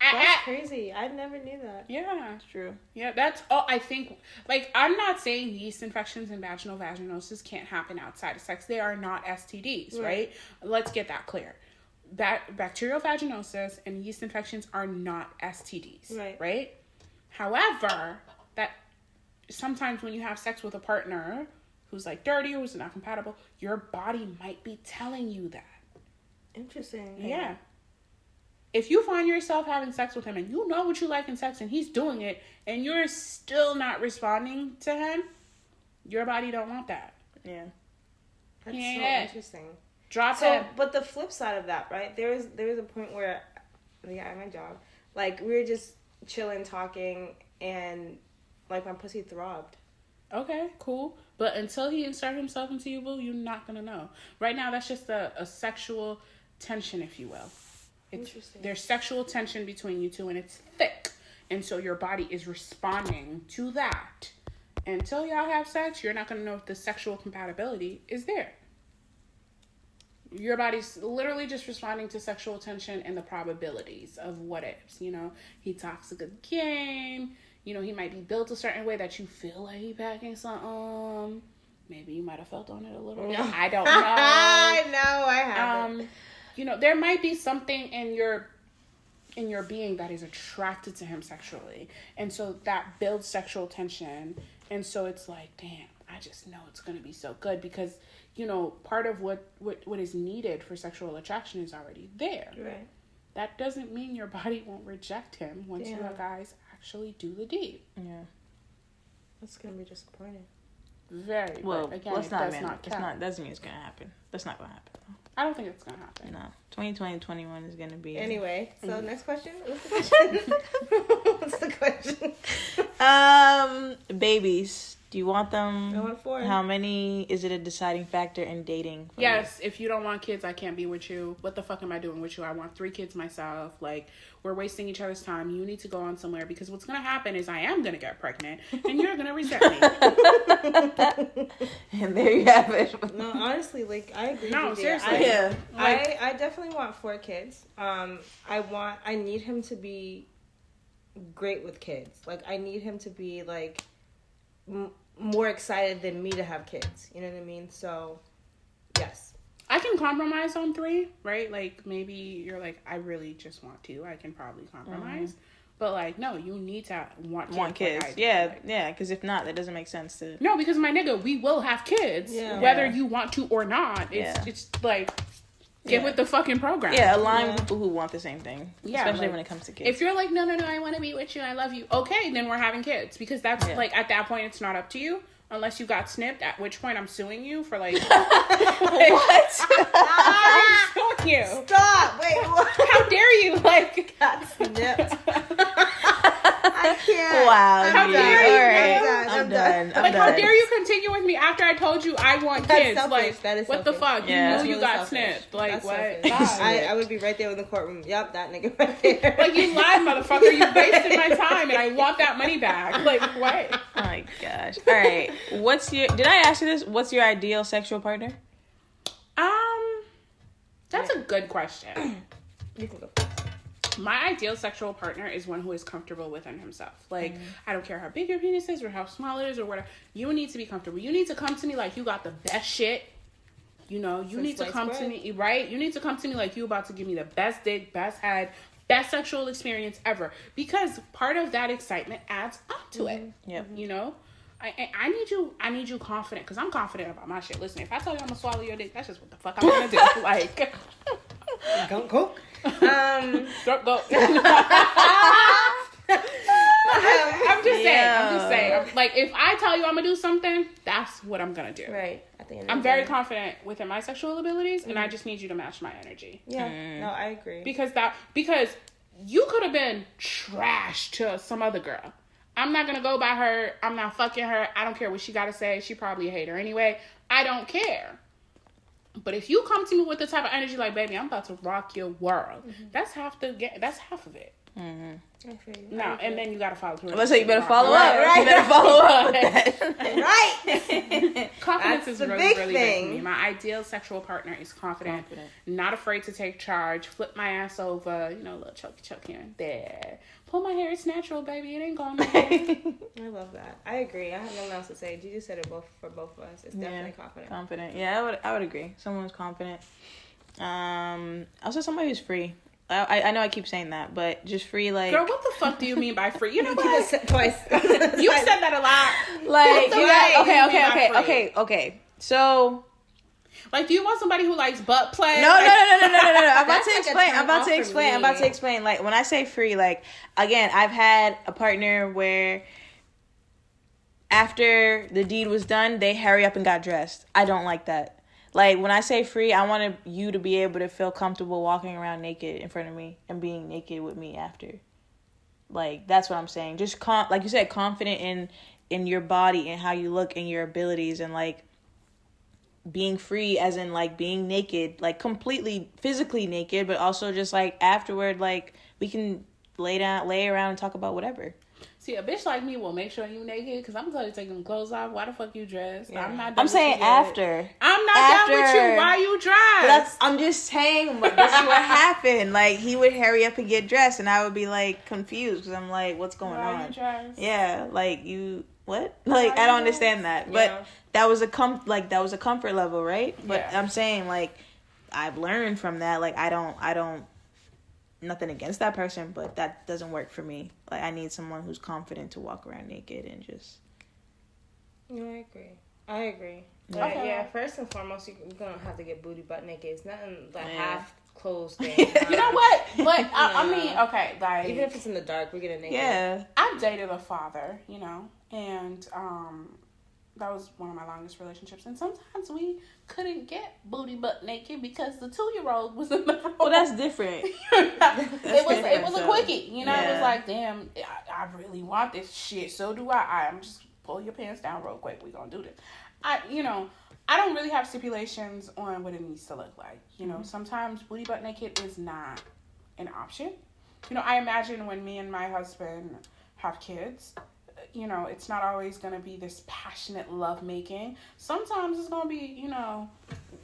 That's crazy. I never knew that.
Yeah.
It's true.
Yeah, that's all. I think, like, I'm not saying yeast infections and vaginal vaginosis can't happen outside of sex. They are not STDs, right? Let's get that clear. Bacterial vaginosis and yeast infections are not STDs, right? However, that sometimes when you have sex with a partner who's like dirty or who's not compatible, your body might be telling you that.
Interesting.
Yeah. If you find yourself having sex with him and you know what you like in sex and he's doing it and you're still not responding to him, your body don't want that.
Yeah.
That's so interesting.
Drop it.
But the flip side of that, right? There was a point where, at my job, like, we were just chilling, talking, and, like, my pussy throbbed.
Okay, cool. But until he insert himself into you, boo, you're not going to know. Right now, that's just a sexual tension, if you will.
Interesting.
There's sexual tension between you two, and it's thick. And so your body is responding to that. Until y'all have sex, you're not going to know if the sexual compatibility is there. Your body's literally just responding to sexual tension and the probabilities of what ifs. You know, he talks a good game. You know, he might be built a certain way that you feel like he packing something. Maybe you might have felt on it a little bit. I don't know.
I know, I haven't.
You know, there might be something in your being that is attracted to him sexually. And so that builds sexual tension. And so it's like, damn, I just know it's going to be so good because, you know, part of what is needed for sexual attraction is already there.
Right.
That doesn't mean your body won't reject him once you guys actually do the deed.
Yeah.
That's going to be disappointing.
Very.
Well,
again,
let's
it
not,
does
man.
not
It's
count.
not. Doesn't mean it's gonna happen. That's not gonna happen.
I don't think it's gonna happen.
No. 2020, 21 is gonna be.
Anyway, so next question. What's the question?
Babies. Do you want them?
I want 4.
How many? Is it a deciding factor in dating? For
Yes, if you don't want kids, I can't be with you. What the fuck am I doing with you? I want 3 kids myself. Like, we're wasting each other's time. You need to go on somewhere because what's going to happen is I am going to get pregnant and you're going to reject me.
And there you have it.
No, honestly, like, I agree.
No,
Gigi.
seriously.
I definitely want 4 kids. I need him to be great with kids. Like, I need him to be, like, more excited than me to have kids. You know what I mean? So, yes.
I can compromise on 3, right? Like, maybe you're like, I really just want 2. I can probably compromise. But, like, no, you need to want kids.
Like yeah, because if not, that doesn't make sense to...
No, because, my nigga, we will have kids, whether you want to or not. It's like, get with the fucking program.
Yeah, align with people who want the same thing, especially
like,
when it comes to kids.
If you're like, no, I want to be with you, I love you, okay, then we're having kids. Because that's, like, at that point, it's not up to you. Unless you got snipped, at which point I'm suing you for, like...
What?
I'm suing you.
Stop! Wait, what?
How dare you, like...
Got snipped. I can't.
Wow.
How dare you?
I'm done.
How dare you continue with me after I told you I want kids?
Selfish.
Like,
that is
what
selfish.
the fuck?
Yeah.
You knew you
Really
got
selfish.
snipped. Like,
That's
what?
selfish. I would be right there in the courtroom. Yep, that nigga right there.
Like, you lied, motherfucker. You wasted my time, and I want that money back. Like, what?
Oh my gosh. All right. Did I ask you this? What's your ideal sexual partner?
That's a good question.
You can go.
My ideal sexual partner is one who is comfortable within himself. Like, I don't care how big your penis is or how small it is or whatever. You need to be comfortable. You need to come to me like you got the best shit. You know, you need to come to me, right? You need to come to me like you about to give me the best dick, best head, best sexual experience ever. Because part of that excitement adds up to it.
Yep.
You know? I need you confident, because I'm confident about my shit. Listen, if I tell you I'm gonna swallow your dick, that's just what the fuck I'm gonna do. Like,
Go.
go. I'm just saying. Like, if I tell you I'm gonna do something, that's what I'm gonna do.
Right. At the end of
I'm
the
very
day.
confident within my sexual abilities, and I just need you to match my energy.
Yeah. No, I agree.
Because you could have been trash to some other girl. I'm not gonna go by her. I'm not fucking her. I don't care what she gotta say. She probably a hater anyway. I don't care. But if you come to me with the type of energy like, baby, I'm about to rock your world, that's half of it.
I feel you.
No, and then you gotta follow through.
Let's say you better follow up. Right? You better follow up with that.
Right.
Confidence
That's
is
the
really,
big
really
thing.
big for me. My ideal sexual partner is confident, not afraid to take charge, flip my ass over, a little choke here and there. Pull my hair, it's natural, baby. It ain't going nowhere.
I love that. I agree. I have nothing else to say. Gigi said it for both of us. It's definitely confident.
Confident. Yeah, I would agree. Someone who's confident. Also somebody who's free. I know I keep saying that, but just free, like...
Girl, what the fuck do you mean by free? You know what?
Twice.
You said that a lot.
Like,
Right.
okay. So...
Like, do you want somebody who likes butt play?
No. I'm about to
That's like a
explain. Like, when I say free, like, again, I've had a partner where after the deed was done, they hurry up and got dressed. I don't like that. Like, when I say free, I want you to be able to feel comfortable walking around naked in front of me and being naked with me after. Like, that's what I'm saying. Just, like you said, confident in your body and how you look and your abilities, and, like, being free as in, like, being naked, like, completely physically naked, but also just, like, afterward, like, we can lay around and talk about whatever.
See, a bitch like me will make sure you naked, because I'm going to tell you to take them clothes off. Why the fuck you dressed?
Yeah.
I'm
saying after.
I'm not down with you. Why you dressed?
I'm just saying, this is what happened. Like, he would hurry up and get dressed, and I would be, like, confused, because I'm like, what's going on?
You dressed?
Yeah, like, what? Like, I don't understand that. But that was a comfort level, right? But I'm saying, like, I've learned from that. Like, I don't, nothing against that person, but that doesn't work for me. Like, I need someone who's confident to walk around naked and just...
No, I agree. But yeah, first and foremost, you're going to have to get booty butt naked. It's nothing like half clothes thing.
You know what? But, I mean, okay, like...
Even if it's in the dark, we're getting naked.
Yeah.
I've dated a father, and that was one of my longest relationships. And sometimes we couldn't get booty butt naked because the 2-year-old was in the room.
Well, that's different.
It was a quickie. It was like, damn, I really want this shit. So do I. I'm just pull your pants down real quick. We gonna do this. I don't really have stipulations on what it needs to look like. Sometimes booty butt naked is not an option. I imagine when me and my husband have kids, it's not always going to be this passionate lovemaking. Sometimes it's going to be,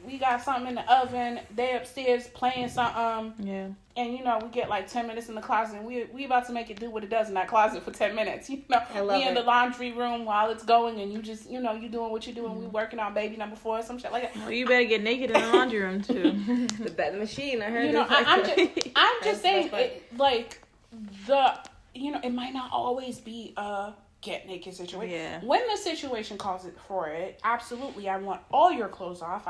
we got something in the oven. They upstairs playing something.
Yeah.
And, you know, we get like 10 minutes in the closet. And we about to make it do what it does in that closet for 10 minutes. You know, we in the laundry room while it's going. And you just, you know, you doing what you doing. We working on baby number 4 or some shit like that.
Well, you better get naked in the laundry room, too.
The machine, I heard.
You know, I'm just saying, like, you know, it might not always be a get naked situation.
Yeah.
When the situation calls it for it, absolutely, I want all your clothes off.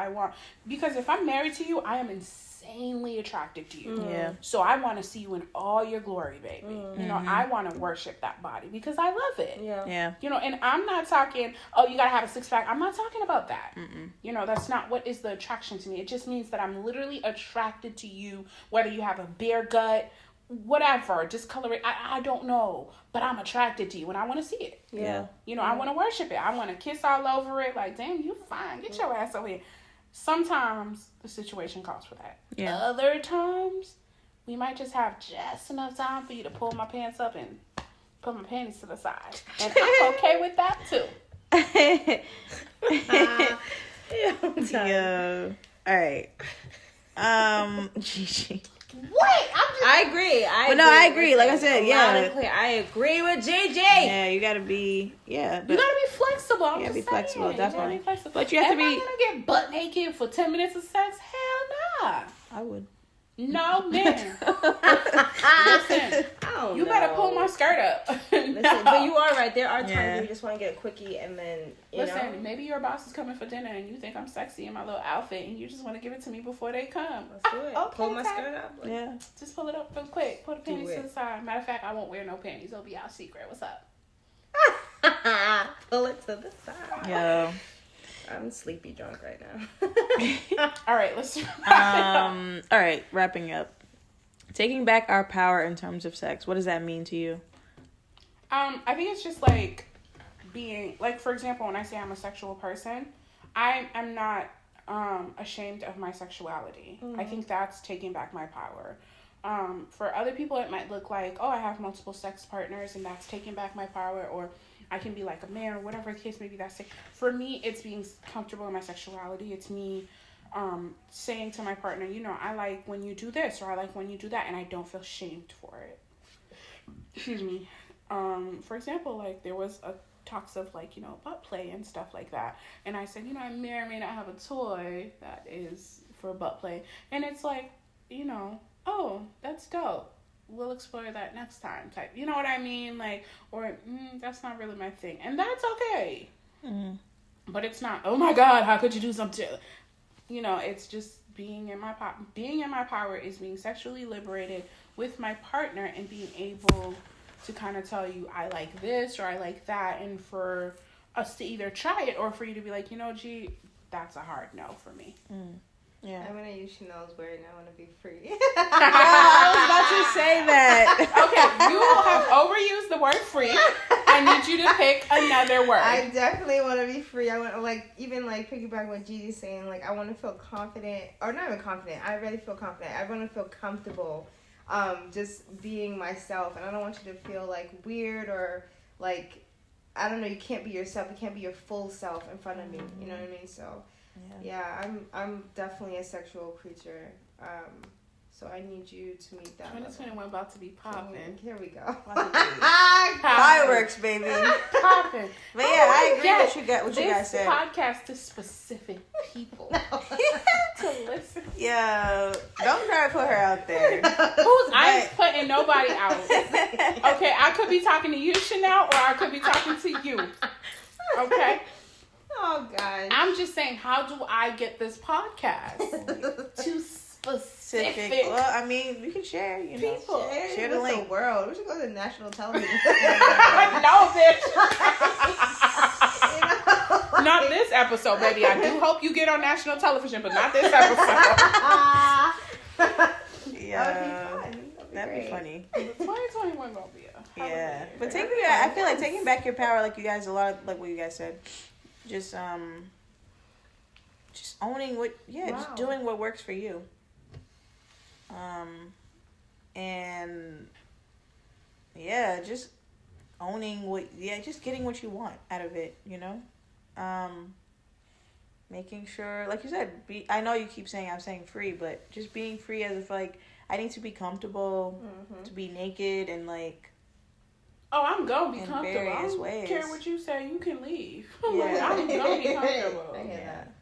Because if I'm married to you, I am insanely attracted to you.
Yeah.
So I want to see you in all your glory, baby. You know, I want to worship that body because I love it.
Yeah.
You know, and I'm not talking, oh, you got to have a 6-pack. I'm not talking about that. You know, that's not what is the attraction to me. It just means that I'm literally attracted to you, whether you have a bare gut, whatever, discolor it. I don't know, but I'm attracted to you and I want to see it.
Yeah.
You know, I want to worship it. I want to kiss all over it. Like, damn, you fine. Get your ass over here. Sometimes the situation calls for that.
Yeah.
Other times, we might just have just enough time for you to pull my pants up and put my panties to the side. And I'm okay with that too.
Yeah. All right. Gigi.
What?
I agree.
I agree. Like I said, yeah.
I agree with JJ.
Yeah, you gotta be. Yeah, but
You gotta be flexible. I'm
Yeah,
just
be flexible,
saying.
definitely.
You gotta be flexible.
But you have to
Am I
be-
gonna get butt naked for 10 minutes of sex? Hell nah.
I would.
No, man. Listen, you better pull my skirt up.
Listen, but you are right. There are times
Yeah.
where you just want to get a quickie and then, you know.
Listen, maybe your boss is coming for dinner and you think I'm sexy in my little outfit and you just want to give it to me before they come.
Let's do it.
Okay,
Pull my
Ty.
skirt up.
Yeah.
Just pull it up real quick. Pull the
Do
panties to
it.
the side. Matter of fact, I won't wear no panties. It'll be our secret. What's up?
Pull it to the side.
Yo.
I'm sleepy drunk right now.
All right, let's
All right, wrapping up. Taking back our power in terms of sex. What does that mean to you?
I think it's just like being, like, for example, when I say I'm a sexual person, I'm not ashamed of my sexuality. I think that's taking back my power. For other people, it might look like, oh, I have multiple sex partners and that's taking back my power, or I can be like a man or whatever the case may be. That's it. For me, it's being comfortable in my sexuality. It's me saying to my partner, you know, I like when you do this or I like when you do that, and I don't feel shamed for it. Excuse me. For example, like there was a talks of like, you know, butt play and stuff like that. And I said, you know, I may or may not have a toy that is for butt play. And it's like, you know, oh, that's dope. We'll explore that next time type. You know what I mean? Like, or that's not really my thing. And that's okay. But it's not, oh my God, how could you do something? You know, it's just being in my power. Being in my power is being sexually liberated with my partner and being able to kind of tell you, I like this or I like that. And for us to either try it or for you to be like, you know, gee, that's a hard no for me.
Yeah.
I'm going to use Chanel's word and I want to be free.
I was about to say that.
Okay, you have overused the word free. I need you to pick another word.
I definitely want to be free. I want to, like, even, like, piggyback what Gigi's saying. Like, I want to feel confident. Or not even confident. I already feel confident. I want to feel comfortable just being myself. And I don't want you to feel, like, weird or, like, I don't know, you can't be yourself. You can't be your full self in front of me. You know what I mean? So, yeah, I'm definitely a sexual creature. So I need you to meet that.
2021 about to be popping.
Here we go.
Fireworks, baby.
Popping.
But yeah, I agree what you guys said.
This podcast is specific people to listen.
Yo, don't try to put her out there.
I ain't putting nobody out. Okay, I could be talking to you, Chanel, or I could be talking to you. Okay?
Oh, God.
I'm just saying, how do I get this podcast to specific
Well, I mean, you can share, you know.
people?
Share the link.
The world. We should go to national television.
No, bitch. Not this episode, baby. I do hope you get on national television, but not this episode.
Yeah.
That'd
be funny.
2021 gonna be
Yeah. But I feel like taking back your power, like you guys, a lot of, like what you guys said, just owning just doing what works for you. And yeah, just owning just getting what you want out of it, you know? making sure, like you said, I know you keep saying I'm saying free, but just being free as if like I need to be comfortable, to be naked and like.
Oh, I'm gonna be
in
comfortable. I
various
don't
ways.
care what you say. You can leave.
Yeah.
I'm gonna be comfortable.
I hear
Yeah.
that.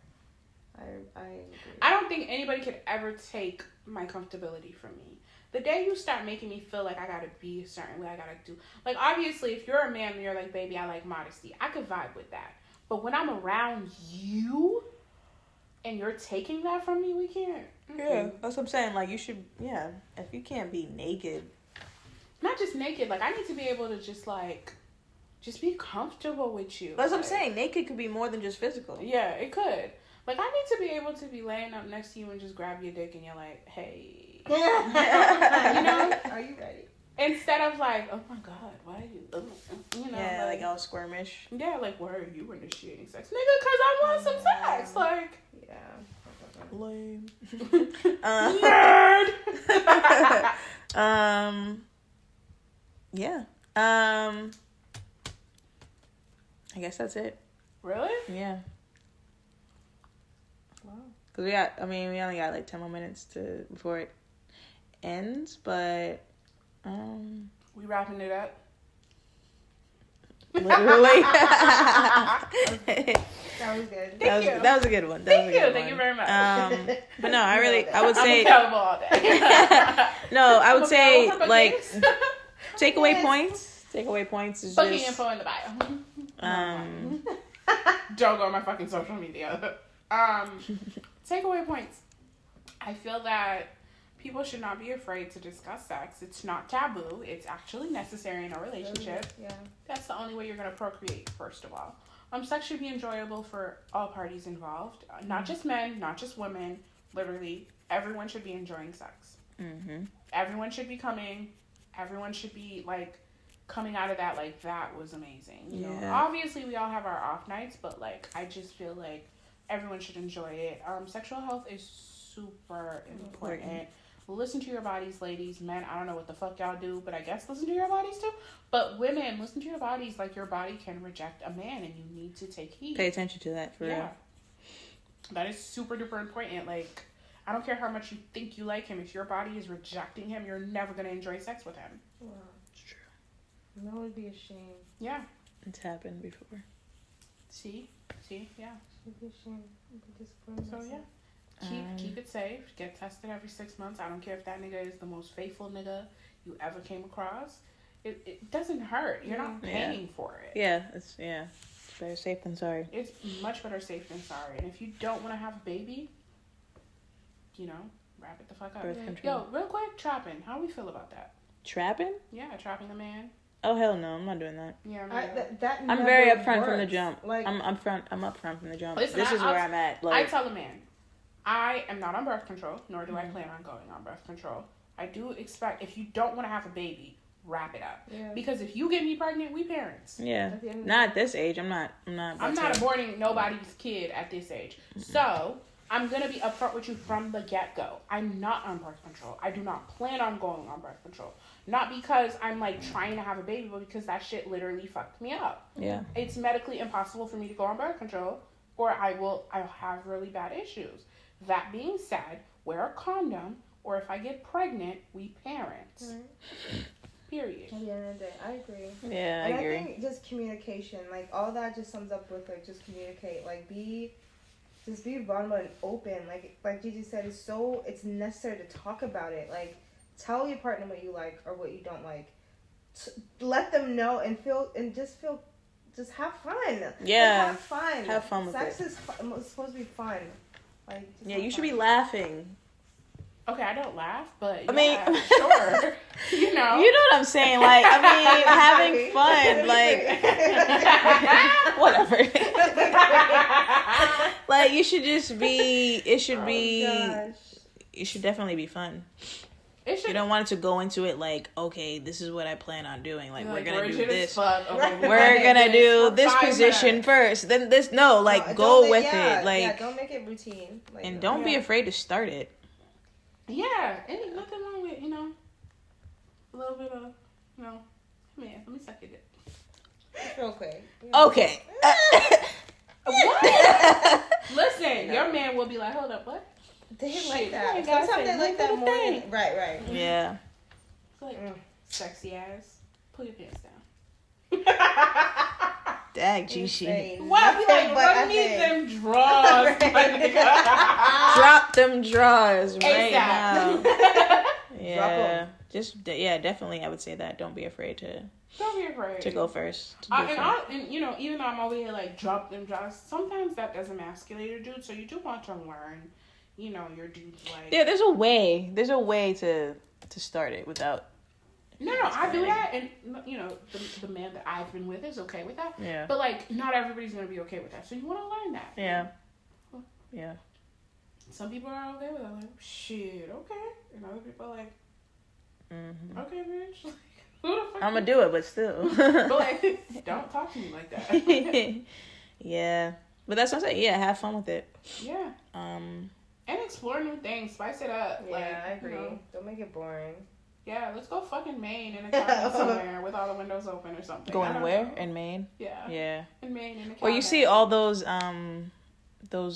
I agree.
I don't think anybody could ever take my comfortability from me. The day you start making me feel like I gotta be a certain way, I gotta do. Like, obviously, if you're a man and you're like, baby, I like modesty, I could vibe with that. But when I'm around you and you're taking that from me, we can't.
Yeah, that's what I'm saying. Like, you should, if you can't be naked.
Not just naked, like, I need to be able to just be comfortable with you.
That's what I'm saying. Naked could be more than just physical.
Yeah, it could. Like, I need to be able to be laying up next to you and just grab your dick and you're like, hey. You know?
Are you ready?
Instead of like, oh my God, why are you, you know.
Yeah, like all squirmish.
Yeah, like, why are you initiating sex? Nigga, because I want some sex. Like.
Yeah.
Lame.
Nerd!
Yeah. I guess that's it.
Really?
Yeah.
Wow.
Cause we only got like 10 more minutes before it ends, but
We wrapping it up?
literally.
That was good.
Thank you.
That was a good one.
Thank you very much.
But no, I would say
I'm available all day.
no, I would
I'm
say
available for
like
bookings.
takeaway
Yes.
points. Takeaway points is
Booking
just
info in the bio.
um
Don't go on my fucking social media. Takeaway points. I feel that people should not be afraid to discuss sex. It's not taboo. It's actually necessary in a relationship.
Yeah.
That's the only way you're going to procreate, first of all. Sex should be enjoyable for all parties involved. Not just men, not just women. Literally, everyone should be enjoying sex.
mhm.
Everyone should be coming. Everyone should be, like, coming out of that, like, that was amazing. You know,
Yeah.
obviously, we all have our off nights, but, like, I just feel like everyone should enjoy it. Sexual health is super important. Listen to your bodies, ladies. Men, I don't know what the fuck y'all do, but I guess listen to your bodies too. But women, listen to your bodies. Like, your body can reject a man, and you need to take heed.
Pay attention to that for real.
That is super duper important. Like, I don't care how much you think you like him. If your body is rejecting him, you're never going to enjoy sex with him.
Wow.
It's true.
That would be a shame.
Yeah.
It's happened before.
See? Yeah.
It would be a shame. I'd be disappointed
So,
myself.
yeah. Keep it safe. Get tested every 6 months. I don't care if that nigga is the most faithful nigga you ever came across. It doesn't hurt. You're not paying for it.
Yeah, it's better safe than sorry.
It's much better safe than sorry. And if you don't want to have a baby, you know, wrap it the fuck up.
Birth control.
Yo, real quick, trapping. How we feel about that?
Trapping?
Yeah, trapping a man.
Oh hell no, I'm not doing that.
Yeah,
I'm very upfront from the
works.
jump.
Like,
I'm upfront from the jump.
Listen,
this is where I'm at.
I
Like,
tell a man, I am not on birth control, nor do I plan on going on birth control. I do expect, if you don't want to have a baby, wrap it up.
Yeah.
Because if you get me pregnant, we parents.
yeah,
At the end of the
not at this age. I'm not
aborting nobody's kid at this age. So, I'm going to be upfront with you from the get-go. I'm not on birth control. I do not plan on going on birth control. Not because I'm, like, trying to have a baby, but because that shit literally fucked me up.
Yeah.
It's medically impossible for me to go on birth control, or I'll have really bad issues. That being said, wear a condom, or if I get pregnant, we parent.
Right.
Period.
At the end of the day, I agree.
Yeah,
And
I agree.
I think just communication, like, all that just sums up with, like, just communicate. Like, be vulnerable and open. Like Gigi said, it's necessary to talk about it. Like, tell your partner what you like or what you don't like. Let them know and just have fun.
Yeah.
Like, have fun.
Have fun with
Sex
it.
is supposed to be fun. Like,
Yeah, you should be laughing.
Okay, I don't laugh, but
I mean-
sure. You know.
You know what I'm saying? Like, I mean, having fun, like, whatever. Like, you should just be. It should be.
Gosh.
It should definitely be fun.
It should,
You don't want it to go into it like, okay, this is what I plan on doing. Like, we're gonna do
rigid as
this.
fuck. Okay,
We're gonna do
for
this
5
position
minutes.
first. Then this. No, like,
No,
go
don't
with
make-
it. Like,
don't make it routine. Like,
and don't be afraid to start it.
Yeah, ain't nothing wrong with, a little bit of, man, let me suck your dick.
real quick.
Okay.
What? Listen, your man will be like, hold up, what?
They
Shit,
like
you
that.
ain't gotta
Sometimes
say
they like that
little
more
thing.
than... Right.
Yeah.
It's like, sexy ass, pull your pants down.
Dag, Gigi.
Well, be like, run me them drawers, my nigga.
Drop them drawers right
ASAP.
now. Yeah. Definitely I would say that. Don't be afraid to go first.
And you know, even though I'm over here like drop them drawers, sometimes that does emasculate a dude, so you do want to learn, you know, your dude's like...
Yeah, there's a way to start it without...
No, I do that, and you know, the man that I've been with is okay with that.
Yeah.
But like, not everybody's gonna be okay with that, so you want to learn that.
Yeah. Yeah.
Some people are okay with it, like, shit, okay, and other people are like, okay, bitch, like, who the fuck?
I'm gonna do it, but still.
But like, don't talk to me like that.
Yeah, but that's what I'm saying. Yeah, have fun with it.
Yeah. And explore new things, spice it up.
Yeah,
like,
I agree.
You know,
Don't make it boring.
yeah, let's go fucking Maine in a cabin somewhere with all the windows open or something.
Going where?
Know.
In Maine?
Yeah.
Yeah.
In Maine in a cabin.
Well, you see all those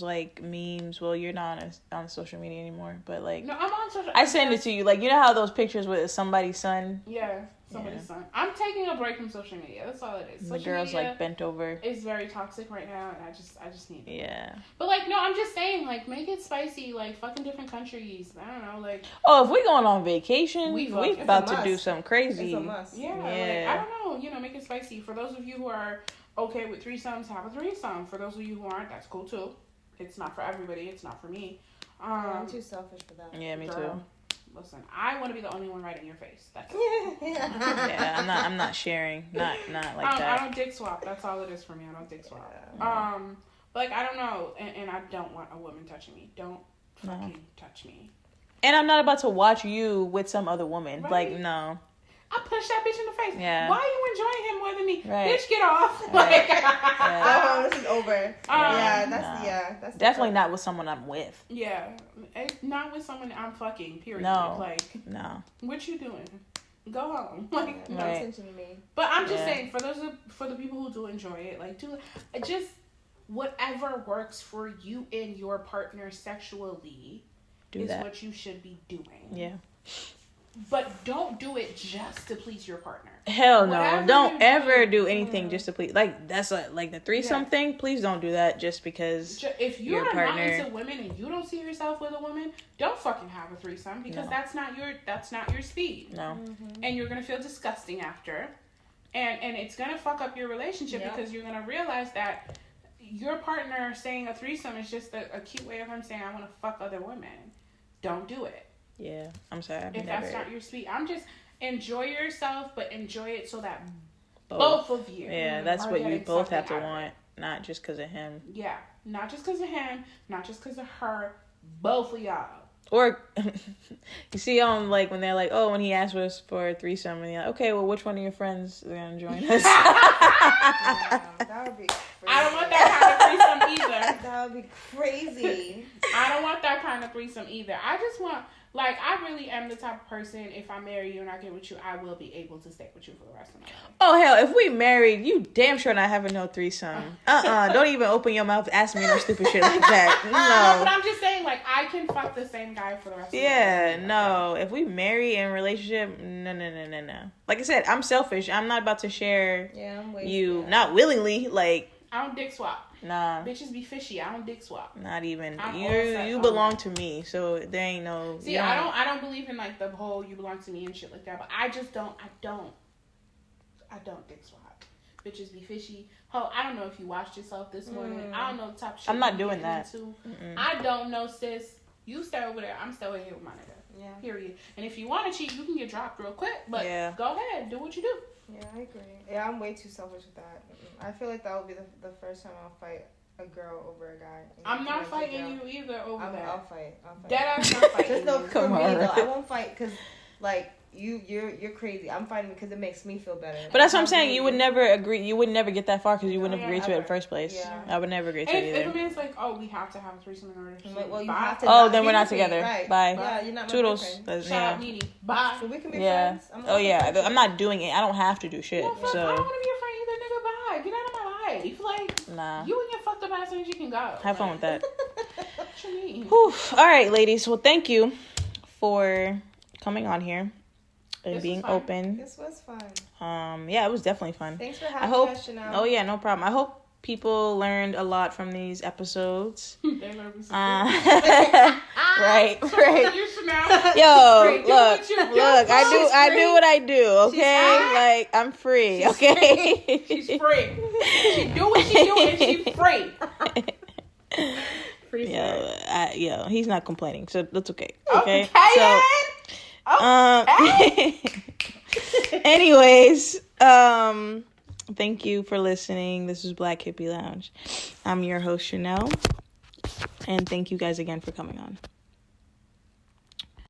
like memes. Well, you're not on social media anymore, but like,
No, I'm on social.
I send it to you. Like, you know how those pictures with somebody's son?
Yeah, somebody's son. I'm taking a break from social media. That's all it is.
The girl's like bent over.
It's very toxic right now, and I just need it.
Yeah.
But like, no, I'm just saying, like, make it spicy, like fucking different countries. I don't know, like.
Oh, if we going on vacation,
We
we about to do something crazy.
It's a must.
Yeah, like, I don't know, you know, make it spicy. For those of you who are okay with threesomes, have a threesome. For those of you who aren't, that's cool too. It's not for everybody. It's not for me.
I'm too selfish for that.
Yeah, me
Girl,
too.
Listen, I want to be the only one right in your face. That's
Yeah, I'm not sharing. Not like that.
I don't dick swap. That's all it is for me. I don't dick swap. But like, I don't know, and I don't want a woman touching me. Don't fucking touch me.
And I'm not about to watch you with some other woman.
Right.
Like, no.
I punched that bitch in the face.
Yeah.
Why are you enjoying him more than me?
Right.
Bitch, get off.
Right.
Like,
Oh, this is over. That's
Definitely not with someone I'm with.
yeah. Not with someone I'm fucking, period.
No.
Like,
No.
what you doing? Go home. Like,
No
Right.
attention to me.
but I'm just
Yeah.
saying, for the people who do enjoy it, like, do just whatever works for you and your partner sexually is
that.
what you should be doing.
Yeah.
But don't do it just to please your partner.
Hell no.
Whatever
Don't
you
ever
do,
do anything just to please. Like, that's like the threesome
Yeah.
thing. Please don't do that just because
If you're
your
not
partner.
into women and you don't see yourself with a woman, don't fucking have a threesome because
No.
that's not your speed.
No.
And you're gonna feel disgusting after, and it's gonna fuck up your relationship because you're gonna realize that your partner saying a threesome is just a cute way of him saying I want to fuck other women. Don't do it.
Yeah. I'm sorry. I've
If
never.
that's not your speed. I'm just enjoy yourself, but enjoy it so that both of you.
Yeah, that's
are
what you
getting
both have to
something out of
want, not just because of him.
it. Yeah, not just because of him, not just because of her. Both of y'all.
Or you see on like when they're like, oh, when he asked us for a threesome, and you're like, okay, well, which one of your friends is gonna join us?
That would be crazy.
I don't want that kind of threesome either.
That would be crazy.
I don't want that kind of threesome either. I just want, like, I really am the type of person, if I marry you and I get with you, I will be able to stay with you for the rest of my life.
Oh hell, if we married, you damn sure not having no threesome. Don't even open your mouth, ask me no stupid shit like that.
But
No.
I'm just saying, like, I can fuck the same guy for the rest of my life.
Yeah, no. If we marry in a relationship, no. Like I said, I'm selfish. I'm not about to share
Yeah, I'm waiting.
you, not willingly. Like,
I don't dick swap.
nah,
Bitches be fishy. I don't dick swap.
not even.
I'm all
You
set
you
on
belong
that.
to me, so there ain't no.
See,
you
I don't believe in like the whole you belong to me and shit like that. But I just don't. I don't dick swap. Bitches be fishy. Oh, I don't know if you washed yourself this morning. I don't know the type of shit
I'm not
you
doing
get
that.
into. I don't know, sis. You stay over there. I'm still here with my nigga.
Yeah.
Period. And if you want to cheat, you can get dropped real quick. But
Yeah.
go ahead, do what you do.
Yeah, I agree. Yeah, I'm way too selfish with that. I feel like that would be the first time I'll fight a girl over a guy.
I'm not fighting you either over
I'll
that.
fight.
Dead ass not fighting
Just no,
you.
for me
Khamara.
though, I won't fight because like you're crazy. I'm fighting because it makes me feel better.
But that's what I'm saying. You would never agree. You would never get that far because you wouldn't have
Yeah,
agreed to it in the
ever.
first place.
Yeah.
I would never agree to
And
it
if a
either.
man's like, oh, we have to have a threesome in order to
I'm like, well, you
bye.
have to.
Oh,
not
then
be
we're not
with me,
together.
Right.
Bye.
Yeah, you're not my
Toodles.
boyfriend.
That's-
Shout out
yeah.
Nene. Bye.
So we can be
Yeah.
friends. I'm
Oh yeah.
open.
I'm not doing it. I don't have to do shit.
Well, fuck, I
So
don't want to be your friend either, nigga. Bye. Get out of my life. safe. Like,
Nah.
you and your fucked up ass energy can go.
Have fun with that.
What you mean?
Whew. All right, ladies. Well, thank you for coming on here and
This
being
was fun.
open.
This was fun.
Yeah, it was definitely fun.
Thanks for
I
having
hope.
us, Chanel.
Oh yeah, no problem. I hope people learned a lot from these episodes.
They learned some
Right.
You should now.
Yo,
Free. Do
look,
what you do.
look. I
She's
do what I do. Okay,
free.
like I'm free. Okay.
She's free. She do what she do and she free. Free
Yo, he's not complaining, so that's okay. Okay.
Okay.
Anyways, thank you for listening. This is Black Hippie Lounge. I'm your host, Chanel, and thank you guys again for coming on.